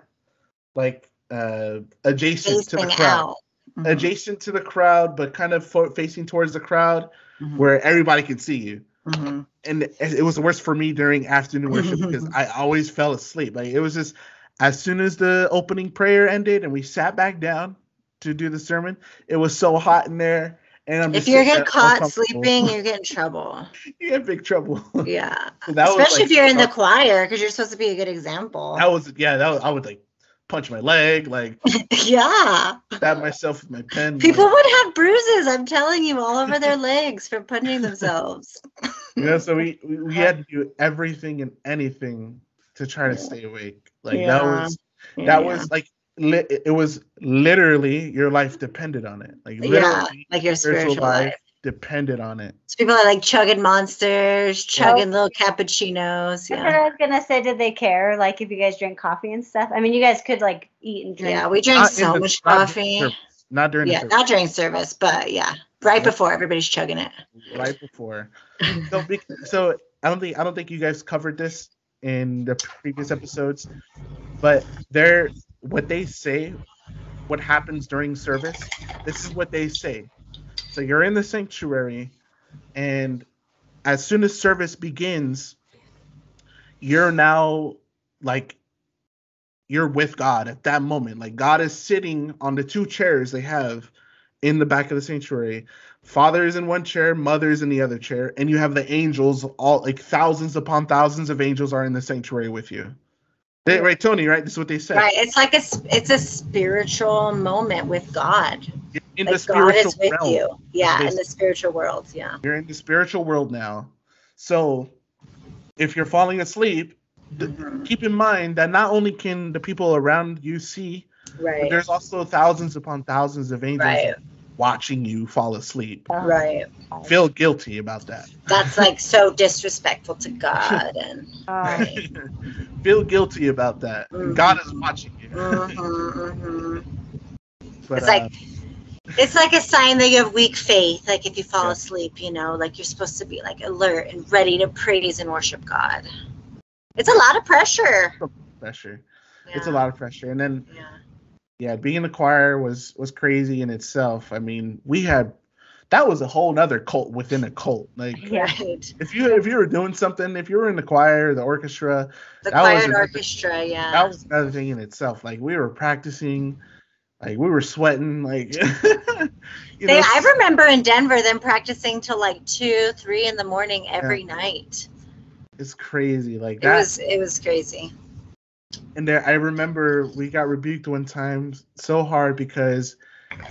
like adjacent to the crowd. Adjacent to the crowd, but kind of facing towards the crowd, where everybody can see you. And it was worse for me during afternoon worship, because I always fell asleep. Like, it was just, as soon as the opening prayer ended and we sat back down to do the sermon, it was so hot in there. And if you get caught sleeping, you get in trouble. You get big trouble. Yeah. Especially if you're in the choir, because you're supposed to be a good example. I would like punch my leg, like stab myself with my pen. People would have bruises, I'm telling you, all over their legs from punching themselves. You know, so we had to do everything and anything to try to stay awake. Like that was like it was literally your life depended on it. Like literally, like your spiritual life depended on it. So people are like chugging Monsters, chugging little cappuccinos. That's what I was gonna say. Did they care? Like if you guys drink coffee and stuff? I mean, you guys could like eat and drink. Yeah, we drank so much coffee. Not during service. Not during service, but right before everybody's chugging it. Right before. So I don't think you guys covered this in the previous episodes, but what they say, what happens during service, this is what they say. So you're in the sanctuary, and as soon as service begins, you're now like, you're with God at that moment. Like, God is sitting on the two chairs they have in the back of the sanctuary. Father is in one chair, Mother is in the other chair, and you have the angels, all like thousands upon thousands of angels are in the sanctuary with you. Right, Tony, right? This is what they said. Right. It's like it's a spiritual moment with God. In the spiritual God is with realm. you. Yeah, in the spiritual world. Yeah. You're in the spiritual world now. So if you're falling asleep, keep in mind that not only can the people around you see, but there's also thousands upon thousands of angels watching you fall asleep. Right. Feel guilty about that. That's like so disrespectful to God. And feel guilty about that. God is watching you. But, it's like a sign that you have weak faith. Like if you fall asleep, you know, like you're supposed to be like alert and ready to praise and worship God. It's a lot of pressure. It's a lot of pressure. And then being in the choir was crazy in itself. I mean, that was a whole nother cult within a cult. Like, if you were doing something, if you were in the choir, the orchestra, that was another thing in itself. Like, we were practicing, like we were sweating, like. I remember in Denver them practicing till like 2-3 in the morning every night. It's crazy, like that. It was crazy. And I remember we got rebuked one time so hard because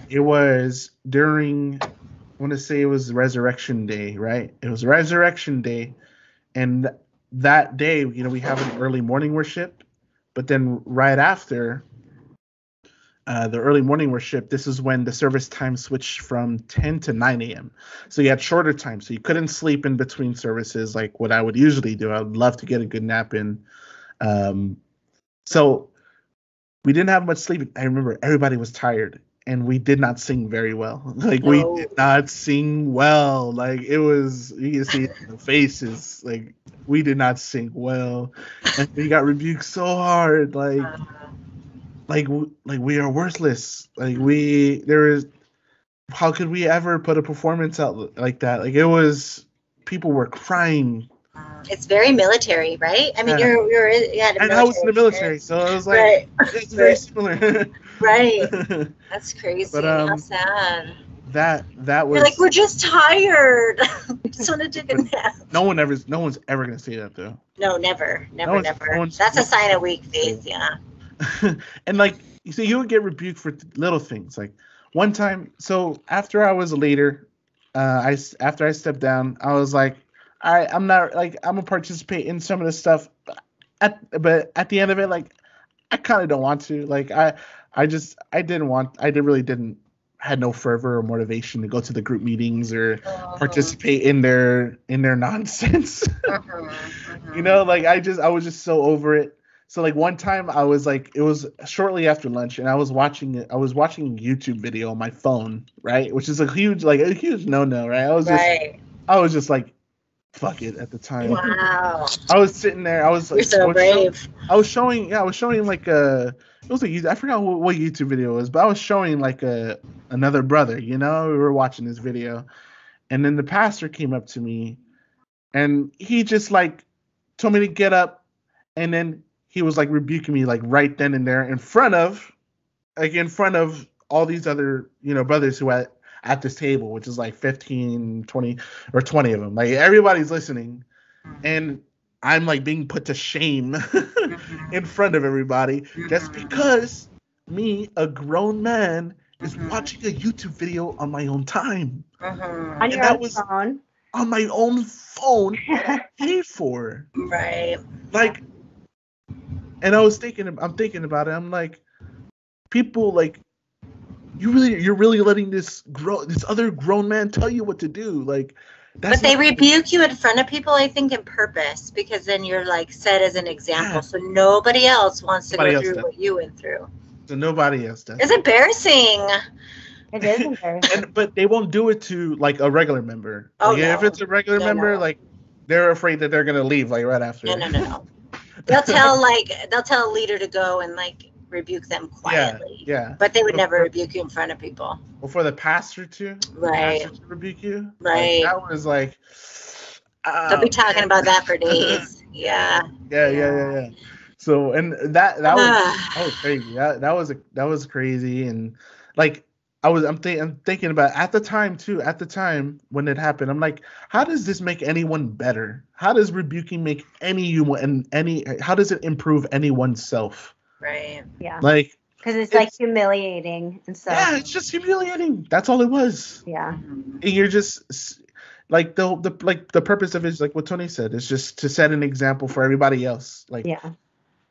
it was during, I want to say it was Resurrection Day, right? It was Resurrection Day, and that day, we have an early morning worship, but then right after the early morning worship, this is when the service time switched from 10 to 9 a.m. So you had shorter time. So you couldn't sleep in between services like what I would usually do. I would love to get a good nap in. So we didn't have much sleep. I remember everybody was tired and we did not sing very well. Like we did not sing well. Like it was, you can see the faces. Like we did not sing well. And we got rebuked so hard. Like we are worthless. How could we ever put a performance out like that? Like it was, people were crying. It's very military, right? I mean, you're and I was in the military, so I was like, it's very similar. Right. That's crazy. But how sad. That was. You're like, we're just tired. Just want to take a nap. No one's ever gonna say that though. No, never. That's a sign of weak faith, yeah. And like, so you would get rebuked for little things. Like one time, so after I was a leader, after I stepped down, I was like, I'm not like, I'm gonna participate in some of this stuff, but at the end of it, like, I kind of don't want to. Like, I had no fervor or motivation to go to the group meetings or participate in their nonsense. Like I was just so over it. So like one time I was like, it was shortly after lunch and I was watching a YouTube video on my phone, right? Which is a huge no-no, right? I was just like, fuck it at the time. Wow. I was sitting there. I was like, you're so brave. I was showing like I forgot what YouTube video it was, but I was showing like another brother, we were watching this video. And then the pastor came up to me and he just like told me to get up. And then he was like rebuking me like right then and there in front of all these other, brothers who at this table, which is like 15, 20 or 20 of them. Like everybody's listening and I'm like being put to shame in front of everybody just because me, a grown man, is watching a YouTube video on my own time. On your own phone. On my own phone that I paid for. Right. Like, and I'm thinking about it. I'm like, people like, you're really letting this other grown man tell you what to do. Like, but they rebuke you in front of people, I think, on purpose, because then you're like set as an example. So nobody else wants to go through what you went through. So nobody else does. It's embarrassing. It is embarrassing. But they won't do it to like a regular member. Oh, like, if it's a regular member, like they're afraid that they're gonna leave like right after. No. They'll tell a leader to go and like rebuke them quietly. Yeah. But they would never rebuke you in front of people. Well, for the pastor to rebuke you, right? Like, that was like. They'll be talking about that for days. Yeah. So and that was crazy. That was crazy, and like I'm thinking about at the time when it happened, I'm like, how does this make anyone better? How does rebuking make how does it improve anyone's self? Right. Yeah. Like, because it's like humiliating and stuff. Yeah, it's just humiliating. That's all it was. Yeah. And you're just like the purpose of it is like what Tony said, is just to set an example for everybody else. Like,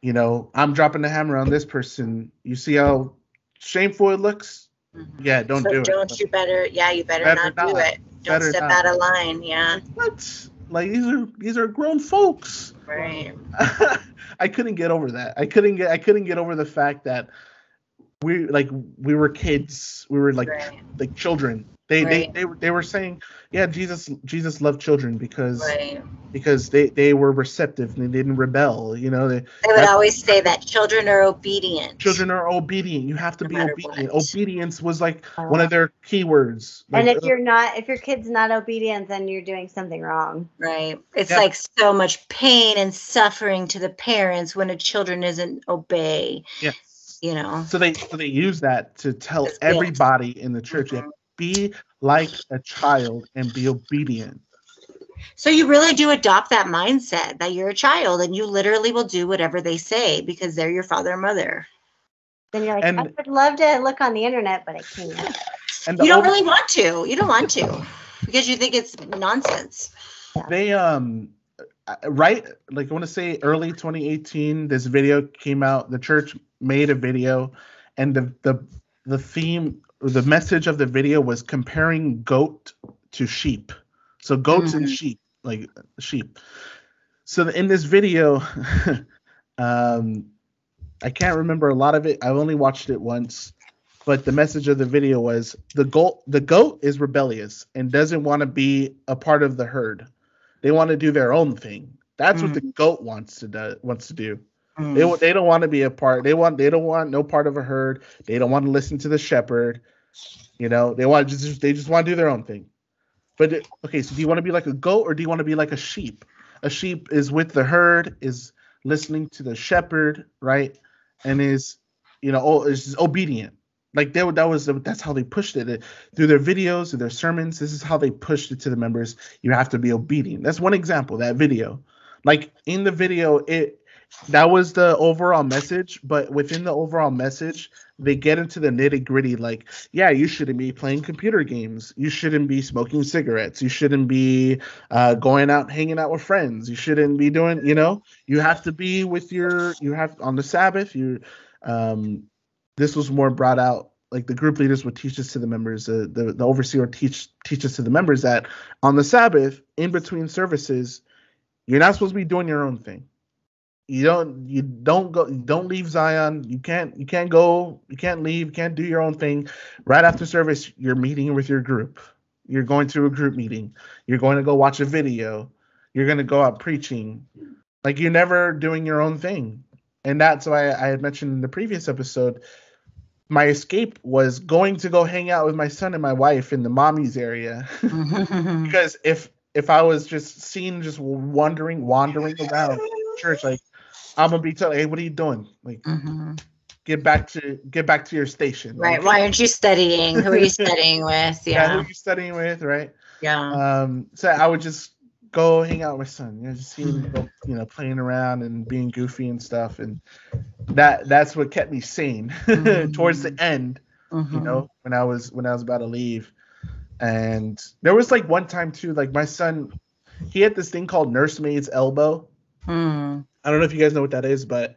I'm dropping the hammer on this person. You see how shameful it looks? Yeah, don't do it. You better not do it. Don't step out of line. Yeah. What? Like these are grown folks. Right. I couldn't get over that. I couldn't get over the fact that we were kids. We were like children. They were saying, yeah, Jesus loved children because they were receptive and they didn't rebel. They would always say that children are obedient. Children are obedient. You have to be obedient. What. Obedience was like one of their key words. Like, and if your kid's not obedient, then you're doing something wrong. Right. It's like so much pain and suffering to the parents when a children doesn't obey. Yes. So they use that to tell everybody in the church. Mm-hmm. Be like a child and be obedient. So you really do adopt that mindset that you're a child and you literally will do whatever they say because they're your father and mother. Then you're like, I would love to look on the internet, but I can't. And you don't really want to. You don't want to because you think it's nonsense. They right, like I want to say early 2018, this video came out. The church made a video, and the theme, the message of the video was comparing goat to sheep. So goats and sheep, like sheep. So in this video, I can't remember a lot of it. I've only watched it once, but the message of the video was the goat is rebellious and doesn't want to be a part of the herd. They want to do their own thing. That's what the goat wants to do. They don't want to be a part. They don't want no part of a herd. They don't want to listen to the shepherd. You know, they just want to do their own thing. But okay, so do you want to be like a goat or do you want to be like a sheep? A sheep is with the herd, is listening to the shepherd, right? And is, you know, is obedient. Like that's how they pushed it through their videos, through their sermons. This is how they pushed it to the members. You have to be obedient. That's one example. That video, like in the video, that was the overall message. But within the overall message, they get into the nitty gritty. Like, yeah, you shouldn't be playing computer games. You shouldn't be smoking cigarettes. You shouldn't be going out, hanging out with friends. You shouldn't be doing. You know, you have to be with on the Sabbath. This was more brought out, like the group leaders would teach this to the members, the overseer would teach us to the members that on the Sabbath, in between services, you're not supposed to be doing your own thing. You don't leave Zion. You can't leave, you can't do your own thing. Right after service, you're meeting with your group. You're going to a group meeting. You're going to go watch a video. You're going to go out preaching. Like, you're never doing your own thing. And that's why I had mentioned in the previous episode, my escape was going to go hang out with my son and my wife in the mommy's area. Because if I was just seen just wandering around church, like, I'm gonna be telling, hey, what are you doing? Like, get back to your station. Right. Like, why aren't you studying? Who are you studying with? Yeah. Who are you studying with? Right. Yeah. So I would just go hang out with my son. You know, just see him, playing around and being goofy and stuff, and that's what kept me sane towards the end. You know, when I was about to leave. And there was like one time too, like my son, he had this thing called nursemaid's elbow. I don't know if you guys know what that is, but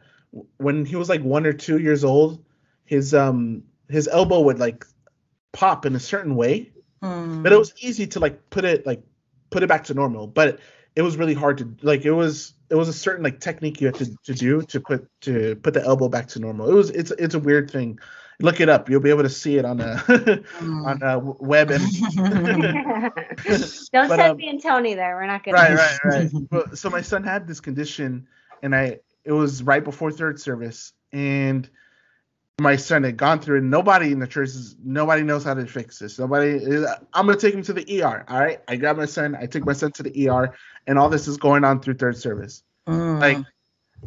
when he was like 1 or 2 years old, his elbow would like pop in a certain way, but it was easy to like put it back to normal. But it was really hard to, like, it was a certain like technique you had to do to put the elbow back to normal. It's a weird thing. Look it up. You'll be able to see it on a web image. Don't send me and Tony there. We're not gonna. Right. Well, so my son had this condition, and it was right before third service, and my son had gone through it. Nobody in the church nobody knows how to fix this. I'm gonna take him to the ER. All right. I grabbed my son. I took my son to the ER, and all this is going on through third service. Like,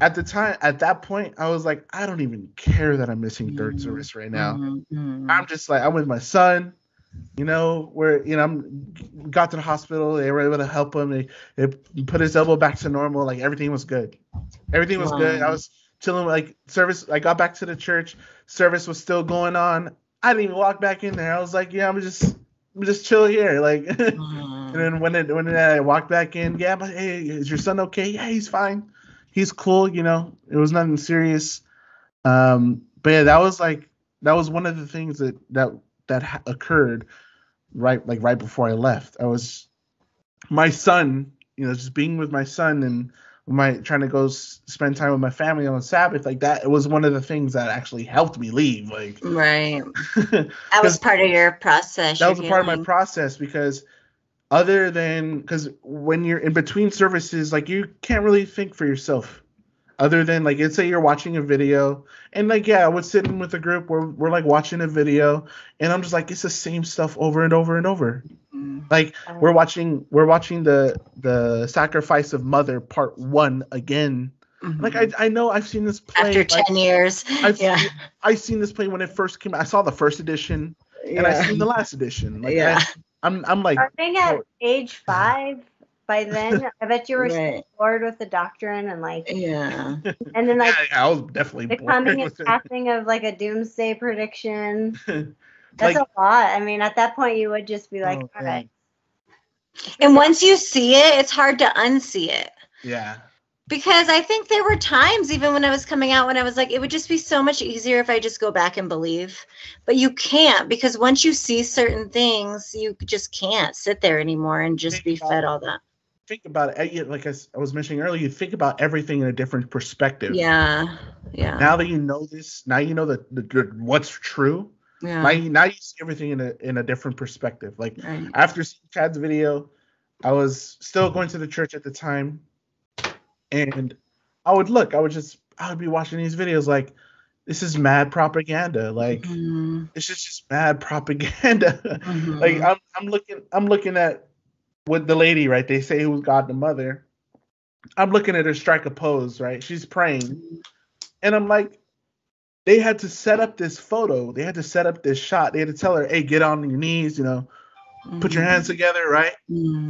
at that point, I was like, I don't even care that I'm missing third service right now. I'm just like, I'm with my son, I'm got to the hospital. They were able to help him. They put his elbow back to normal. Like, everything was good. Everything was good. I was chilling, like, service. I got back to the church. Service was still going on. I didn't even walk back in there. I was like, yeah, I'm just chill here. Like, and then when I walked back in, yeah, but hey, is your son okay? Yeah, he's fine. He's cool, it was nothing serious. But yeah, that was one of the things that occurred right before I left. I was my son, just being with my son and trying to go spend time with my family on Sabbath, like that. It was one of the things that actually helped me leave. Like, right. That was part of your process. That was a part of my process, because because when you're in between services, like, you can't really think for yourself, other than, like, let's say you're watching a video, and like, yeah, I would sit in with a group where we're like watching a video, and I'm just like, it's the same stuff over and over and over. Like, we're watching the Sacrifice of Mother Part 1 again. Like, I know I've seen this play after 10 years. I've seen this play when it first came out. I saw the first edition, and I've seen the last edition. Like, I'm like, starting at age 5 by then. I bet you were still bored with the doctrine and like, and then like, I was definitely the coming and passing of like a doomsday prediction. That's a lot. I mean, at that point, you would just be like, all right. And once you see it, it's hard to unsee it. Yeah. Because I think there were times, even when I was coming out, when I was like, it would just be so much easier if I just go back and believe. But you can't, because once you see certain things, you just can't sit there anymore and just be fed all that. Think about it. Like I was mentioning earlier, you think about everything in a different perspective. Yeah. Yeah. Now that you know this, now you know that what's true. Yeah. Now you see everything in a different perspective. Like Right. after seeing Chad's video, I was still going to the church at the time, and I would be watching these videos like, this is mad propaganda. Like this is just mad propaganda. Like I'm looking at with the lady, right? They say who's God the Mother. I'm looking at her strike a pose, right? She's praying, and I'm like, they had to set up this photo. They had to set up this shot. They had to tell her, hey, get on your knees, put your hands together, right?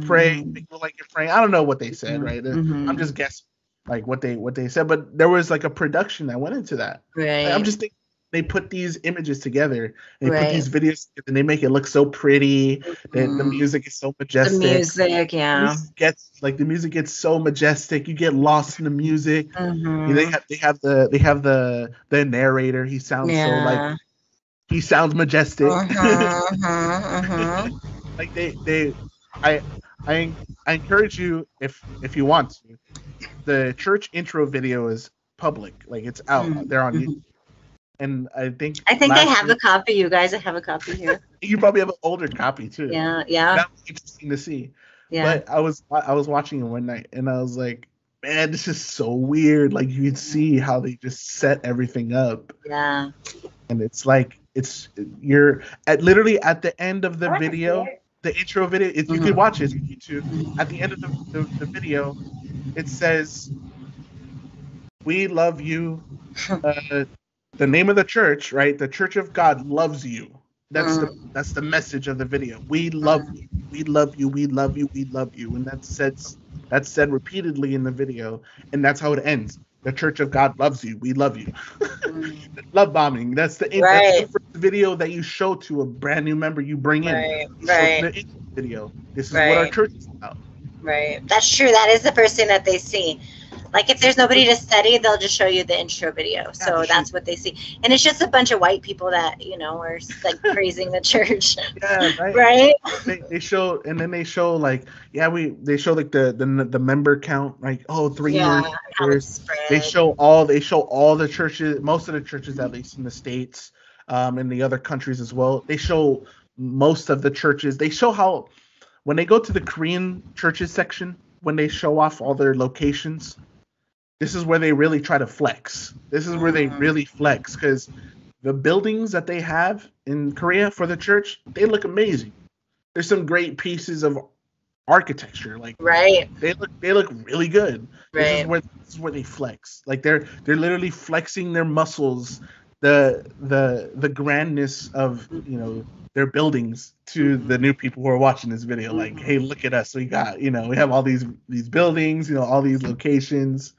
Pray, make it look like you're praying. I don't know what they said, right? I'm just guessing, like what they said, but there was like a production that went into that. Right. Like, I'm just thinking they put these images together, and they put these videos together, and they make it look so pretty. The music is so majestic. The music, yeah. The music gets so majestic. You get lost in the music. They have the narrator. He sounds he sounds majestic. Like I encourage you, if you want to, the church intro video is public. Like it's out there on YouTube. And I think I have a copy, you guys. I have a copy here. You probably have an older copy too. Yeah. That was interesting to see. Yeah. But I was watching it one night, and I was like, man, this is so weird. Like you can see how they just set everything up. Yeah. And it's like you're literally at the end of the video, the intro video. If you could watch it on YouTube, at the end of the video, it says, "We love you." The name of the church, right? The Church of God loves you. That's the message of the video. We love you. We love you. We love you. We love you. And that's said repeatedly in the video, and that's how it ends. The Church of God loves you. We love you. Love bombing. That's the first video that you show to a brand new member. You bring in. You show the video. This is what our church is about. Right. That's true. That is the first thing that they see. Like if there's nobody to study, they'll just show you the intro video. So that's what they see. And it's just a bunch of white people that, are like praising the church. Yeah, right. They show, and then they show like, they show like the member count, like 3 years. They show all the churches, most of the churches, at least in the States, in the other countries as well. They show most of the churches. They show how when they go to the Korean churches section, when they show off all their locations, this is where they really try to flex. This is where they really flex, because the buildings that they have in Korea for the church, they look amazing. There's some great pieces of architecture, like they look really good. This is where they flex. Like they're literally flexing their muscles, the grandness of their buildings to the new people who are watching this video. Like, hey, look at us. We got we have all these buildings, all these locations.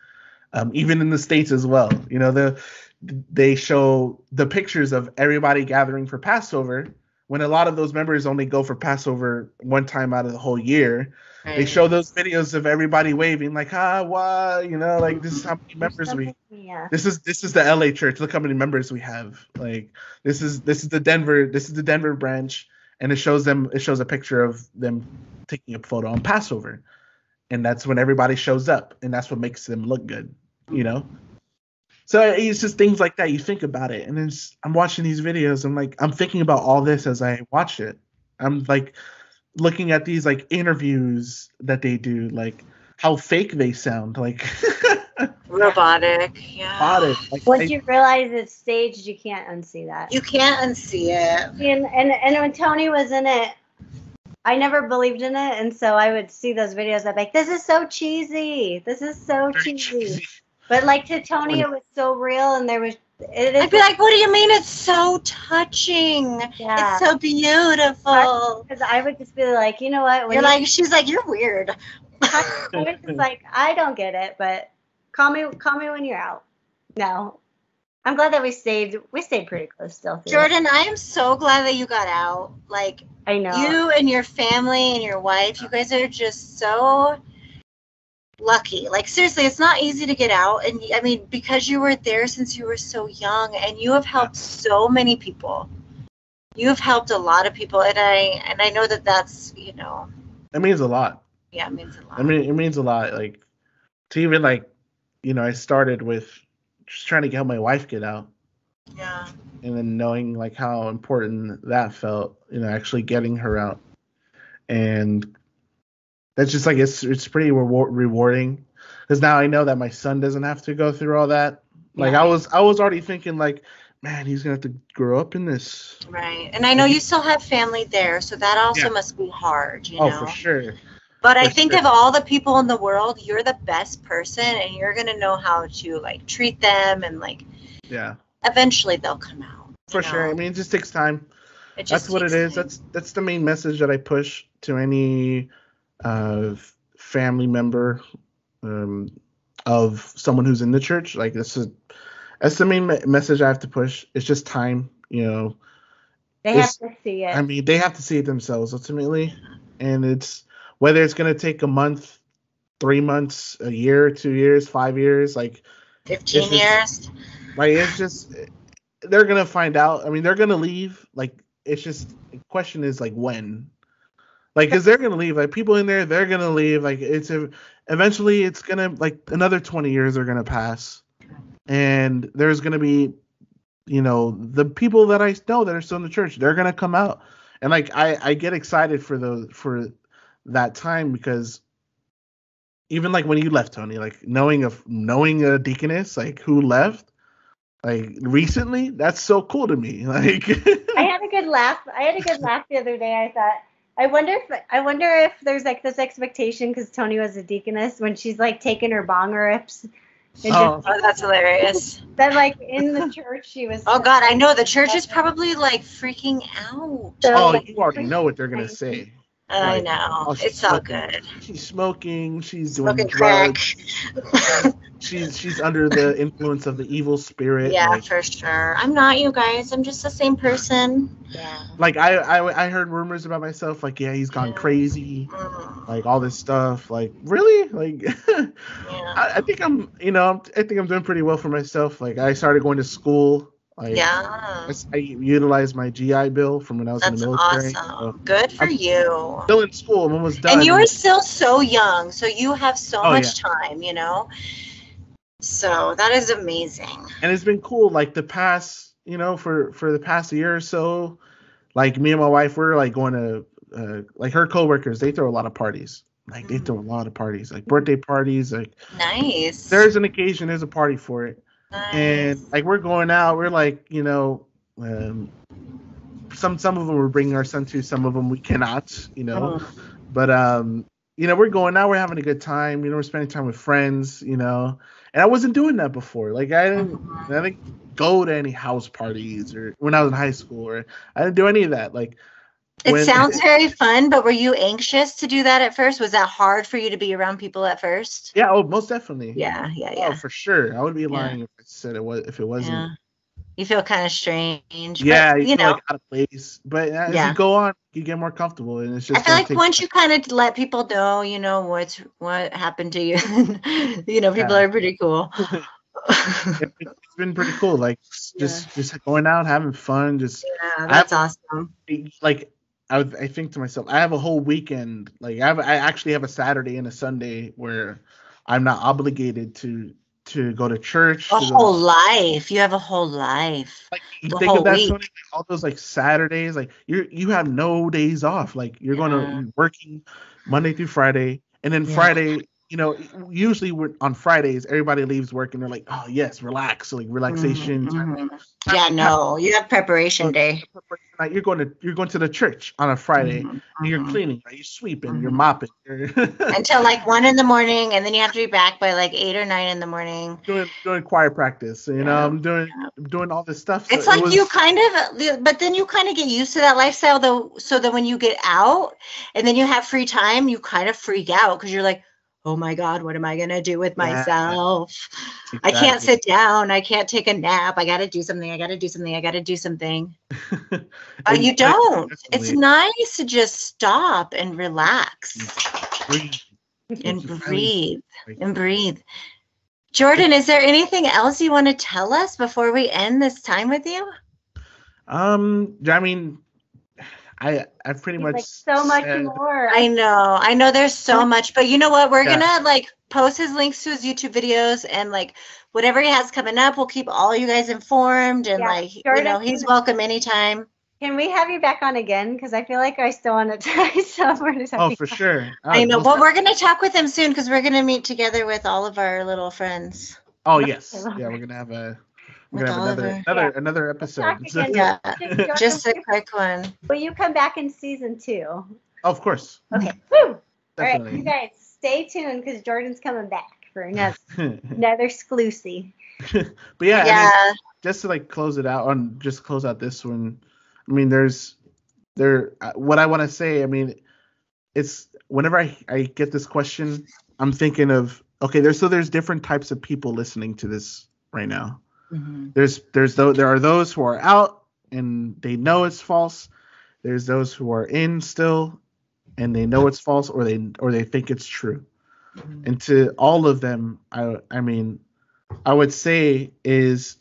Even in the States as well, they show the pictures of everybody gathering for Passover, when a lot of those members only go for Passover one time out of the whole year. Right. They show those videos of everybody waving like, like this is how many members this is the LA church. Look how many members we have. Like this is the Denver branch, and it shows a picture of them taking a photo on Passover. And that's when everybody shows up, and that's what makes them look good, So it's just things like that. You think about it, and then I'm watching these videos. I'm thinking about all this as I watch it. I'm like looking at these like interviews that they do, like how fake they sound, like robotic. Yeah. Robotic. Like, once you realize it's staged, you can't unsee that. You can't unsee it. And when Tony was in it, I never believed in it, and so I would see those videos. I'd be like, "This is so cheesy. This is so cheesy." But like to Tony, it was so real, and there was. I'd be like, "What do you mean? It's so touching. Yeah. It's so beautiful." Because I would just be like, you know what? She's like, "You're weird." I was just like, I don't get it, but call me when you're out. No. I'm glad that we stayed pretty close still. Jordan, I am so glad that you got out. Like, I know. You and your family and your wife, you guys are just so lucky. Like, seriously, it's not easy to get out. And I mean, because you were there since you were so young, and you have helped so many people. You have helped a lot of people, and I know that that's, you know. It means a lot. Yeah, it means a lot. I mean, it means a lot. Like, to even, like, you know, I started with just trying to help my wife get out. Yeah. And then knowing, like, how important that felt, you know, actually getting her out. And that's just, like, it's pretty rewarding. Because now I know that my son doesn't have to go through all that. Like, I was already thinking, like, man, he's going to have to grow up in this. Right. And I know you still have family there, so that also must be hard, you know? Oh, for sure. But I think of all the people in the world, you're the best person, and you're going to know how to, like, treat them, and, like, eventually they'll come out. For sure. I mean, it just takes time. That's what it is. That's the main message that I push to any family member of someone who's in the church. Like, that's the main message I have to push. It's just time, you know. They have to see it. I mean, they have to see it themselves ultimately, and it's whether it's gonna take a month, 3 months, a year, 2 years, 5 years, like 15 years. Like, it's just they're gonna find out. I mean, they're gonna leave. Like, it's just the question is, like, when. Like, because they're gonna leave. Like, people in there, they're gonna leave. Like, eventually it's gonna, like, another 20 years are gonna pass, and there's gonna be, you know, the people that I know that are still in the church, they're gonna come out, and, like, I get excited for that time, because even, like, when you left, Tony, like, knowing a deaconess, like, who left, like, recently, that's so cool to me. Like, I had a good laugh the other day. I thought, I wonder if there's, like, this expectation because Tony was a deaconess when she's, like, taking her bong rips. Oh, that's hilarious. That, like, in the church she was. Oh God, I know the church is probably, like, freaking out. Oh, you already know what they're gonna say. I know. It's all good. She's smoking. She's doing drugs. She's under the influence of the evil spirit. Yeah, like, for sure. I'm not, you guys. I'm just the same person. Yeah. Like, I heard rumors about myself. Like, yeah, he's gone crazy. Like, all this stuff. Like, really? Like, I think I'm doing pretty well for myself. Like, I started going to school. Like, I utilized my GI Bill from when I was in the military. That's awesome. So good for you. Still in school. I'm almost done. And you are still so young, so you have so much time, you know? So that is amazing. And it's been cool. Like, the past, you know, for the past year or so, like, me and my wife, we're, like, going to, like, her coworkers, they throw a lot of parties. Like, they throw a lot of parties, like, birthday parties. Like, nice. There's an occasion, there's a party for it. Nice. And, like, we're going out, we're, like, you know, some of them we're bringing our son to, some of them we cannot, you know. But, you know, we're going out, we're having a good time, you know, we're spending time with friends, you know. And I wasn't doing that before. Like, I didn't go to any house parties or when I was in high school, or I didn't do any of that. Like, it sounds very fun, but were you anxious to do that at first? Was that hard for you to be around people at first? Yeah, oh, most definitely. Yeah. Oh, for sure. I would be lying if I said it wasn't. Yeah. You feel kind of strange. Yeah, but, you feel like out of place. But as you go on, you get more comfortable, and it's just. I feel like once you kind of let people know, you know, what happened to you, you know, people are pretty cool. It's been pretty cool. Like, just going out, having fun. Just that's awesome. Like, I think to myself, I have a whole weekend. Like, I actually have a Saturday and a Sunday where I'm not obligated to go to church. Whole life. You have a whole life. Like, you think of that, Tony, like, all those, like, Saturdays, like, you have no days off. Like, you're going to be working Monday through Friday, and then Friday, you know, usually on Fridays, everybody leaves work and they're like, oh yes, relax, so, like, relaxation. Yeah, no, you have preparation day. You're going to the church on a Friday, and you're cleaning, right? You're sweeping, you're mopping, until like 1 a.m, and then you have to be back by like 8 or 9 a.m. Doing choir practice. You know, I'm doing all this stuff. So it's like you kind of, but then you kind of get used to that lifestyle, though. So that when you get out and then you have free time, you kind of freak out because you're like, oh my God, what am I going to do with myself? Exactly. I can't sit down. I can't take a nap. I got to do something. But you don't. It's nice to just stop and relax. And breathe. And breathe. Jordan, is there anything else you want to tell us before we end this time with you? I mean, I've pretty much so much more. I know there's so much, but you know what? We're gonna like post his links to his YouTube videos and like whatever he has coming up. We'll keep all you guys informed and like Jordan, he's welcome anytime. Can we have you back on again? Because I feel like I still want to try somewhere. Oh, for sure. I know. Well, we're gonna talk with him soon because we're gonna meet together with all of our little friends. Oh yes, yeah, we're gonna have another episode. Yeah, just a quick one. Will you come back in season 2? Oh, of course. Okay. Woo! All right, you guys, stay tuned because Jordan's coming back for another exclusive. But yeah, I mean, just to like close out this one. I mean, what I want to say. I mean, it's whenever I get this question, I'm thinking of there's different types of people listening to this right now. Mm-hmm. There are those who are out and they know it's false. There's those who are in still and they know it's false or they think it's true. Mm-hmm. And to all of them, I mean, I would say this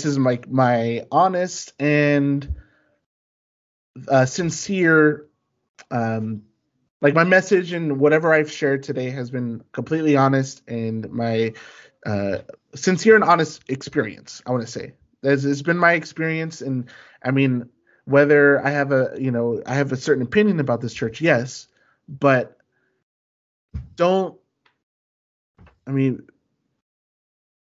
is my honest and sincere, like my message and whatever I've shared today has been completely honest and my sincere and honest experience. I want to say it's been my experience, and I mean, whether I have a certain opinion about this church, yes, but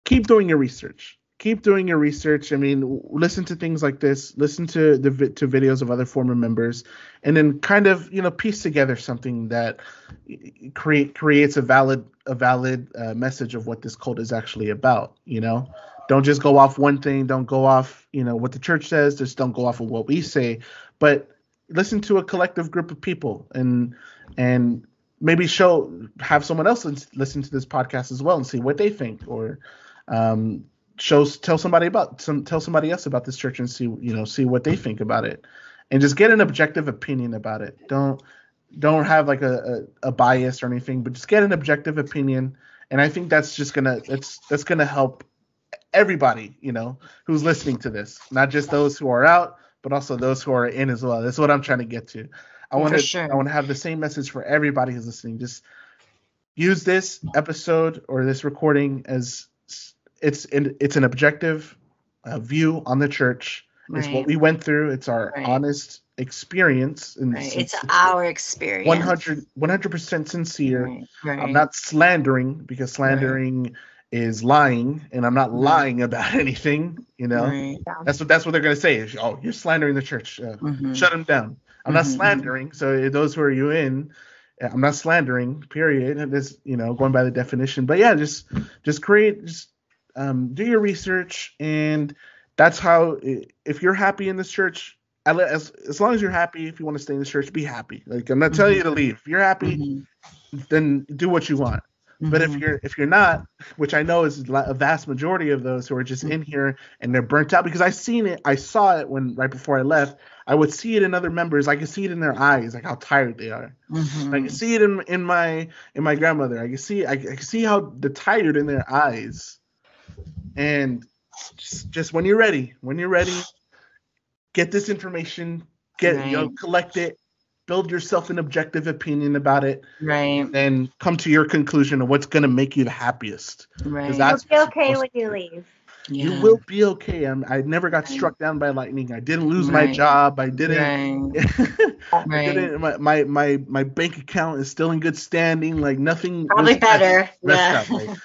keep doing your research. Keep doing your research. I mean, listen to things like this. Listen to to videos of other former members, and then kind of piece together something that creates a valid message of what this cult is actually about. Don't just go off one thing. Don't go off what the church says. Just don't go off of what we say. But listen to a collective group of people, and maybe have someone else listen to this podcast as well and see what they think, or tell somebody else about this church and see what they think about it, and just get an objective opinion about it. Don't have like a bias or anything, but just get an objective opinion. And I think that's just that's gonna help everybody who's listening to this, not just those who are out, but also those who are in as well. That's what I'm trying to get to. I want to have the same message for everybody who's listening. Just use this episode or this recording as it's an objective view on the church. Right. It's what we went through. It's our honest experience. And it's our experience. 100% sincere. Right. I'm not slandering, because slandering is lying, and I'm not lying about anything. Right. That's what they're going to say. Oh, you're slandering the church. Shut them down. I'm not slandering. So those who are you in, I'm not slandering. Period. And this, going by the definition. But yeah, just do your research, and that's how. If you're happy in this church, as long as you're happy, if you want to stay in the church, be happy. Like, I'm not telling you to leave. If you're happy, then do what you want. But if you're not, which I know is a vast majority of those who are just in here and they're burnt out, because I saw it right before I left. I would see it in other members. I could see it in their eyes, like how tired they are. I can see it in my grandmother. I can see how they're tired in their eyes. And just when you're ready, get this information, collect it, build yourself an objective opinion about it, right? Then come to your conclusion of what's going to make you the happiest. Right. You'll be okay when you leave. Yeah. You will be okay. I never got struck down by lightning. I didn't lose my job. I didn't. I didn't. My bank account is still in good standing. Like nothing. Probably better. Up, is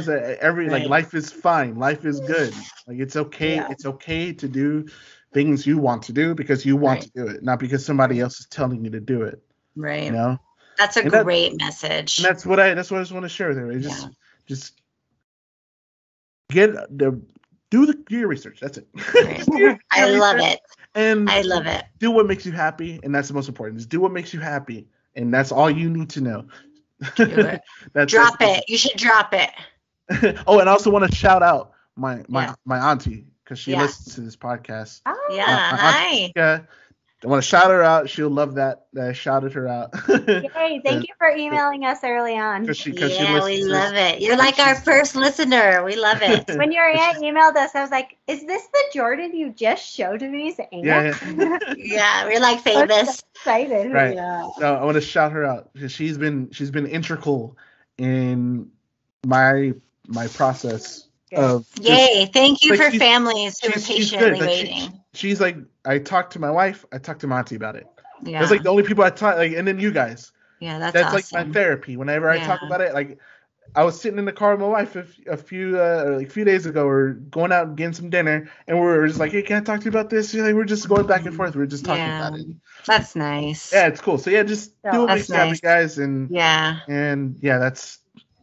that life is fine. Life is good. Like it's okay. Yeah. It's okay to do things you want to do because you want to do it, not because somebody else is telling you to do it. Right. That's a great message. And that's what I just want to share there. Just do your research. That's it. Right. I love it. And I love it. Do what makes you happy, and that's the most important. Just do what makes you happy, and that's all you need to know. Drop it. You should drop it. Oh, and I also want to shout out my auntie, because she listens to this podcast. Oh. Yeah. Hi. I want to shout her out. She'll love that I shouted her out. Yay! Thank you for emailing us early on. We love it. You're like our first listener. We love it. When your aunt emailed us, I was like, "Is this the Jordan you just showed me?" Yeah. Yeah, we're like famous. So excited. Right. Yeah. No, I want to shout her out because she's been integral in my process of. Yay! Thank you like, for families who are patiently waiting. She's like, I talked to my wife, I talked to Monty about it. Yeah. That's like the only people I talk, like, and then you guys. Yeah, that's awesome. awesome. Like my therapy. Whenever I talk about it, like I was sitting in the car with my wife a few days ago. We're going out and getting some dinner, and we're just like, hey, can I talk to you about this? Like, we're just going back and forth. We're just talking about it. That's nice. Yeah, it's cool. So yeah, just do what makes you happy, guys, and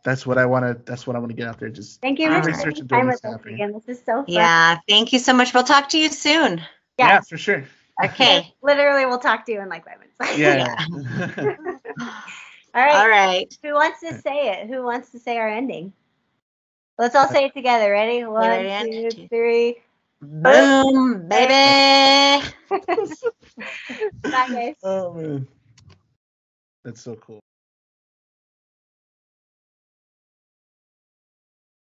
that's what I want to. That's what I want to get out there. Just thank you for spending time with us again. This is so fun. Yeah, thank you so much. We'll talk to you soon. Yeah, for sure. Okay. Literally, we'll talk to you in like 5 minutes. Yeah. All right. Who wants to say it? Who wants to say our ending? Let's all say it together. Ready? 1, 2, 3. Boom, baby. Bye, guys. Oh man, that's so cool.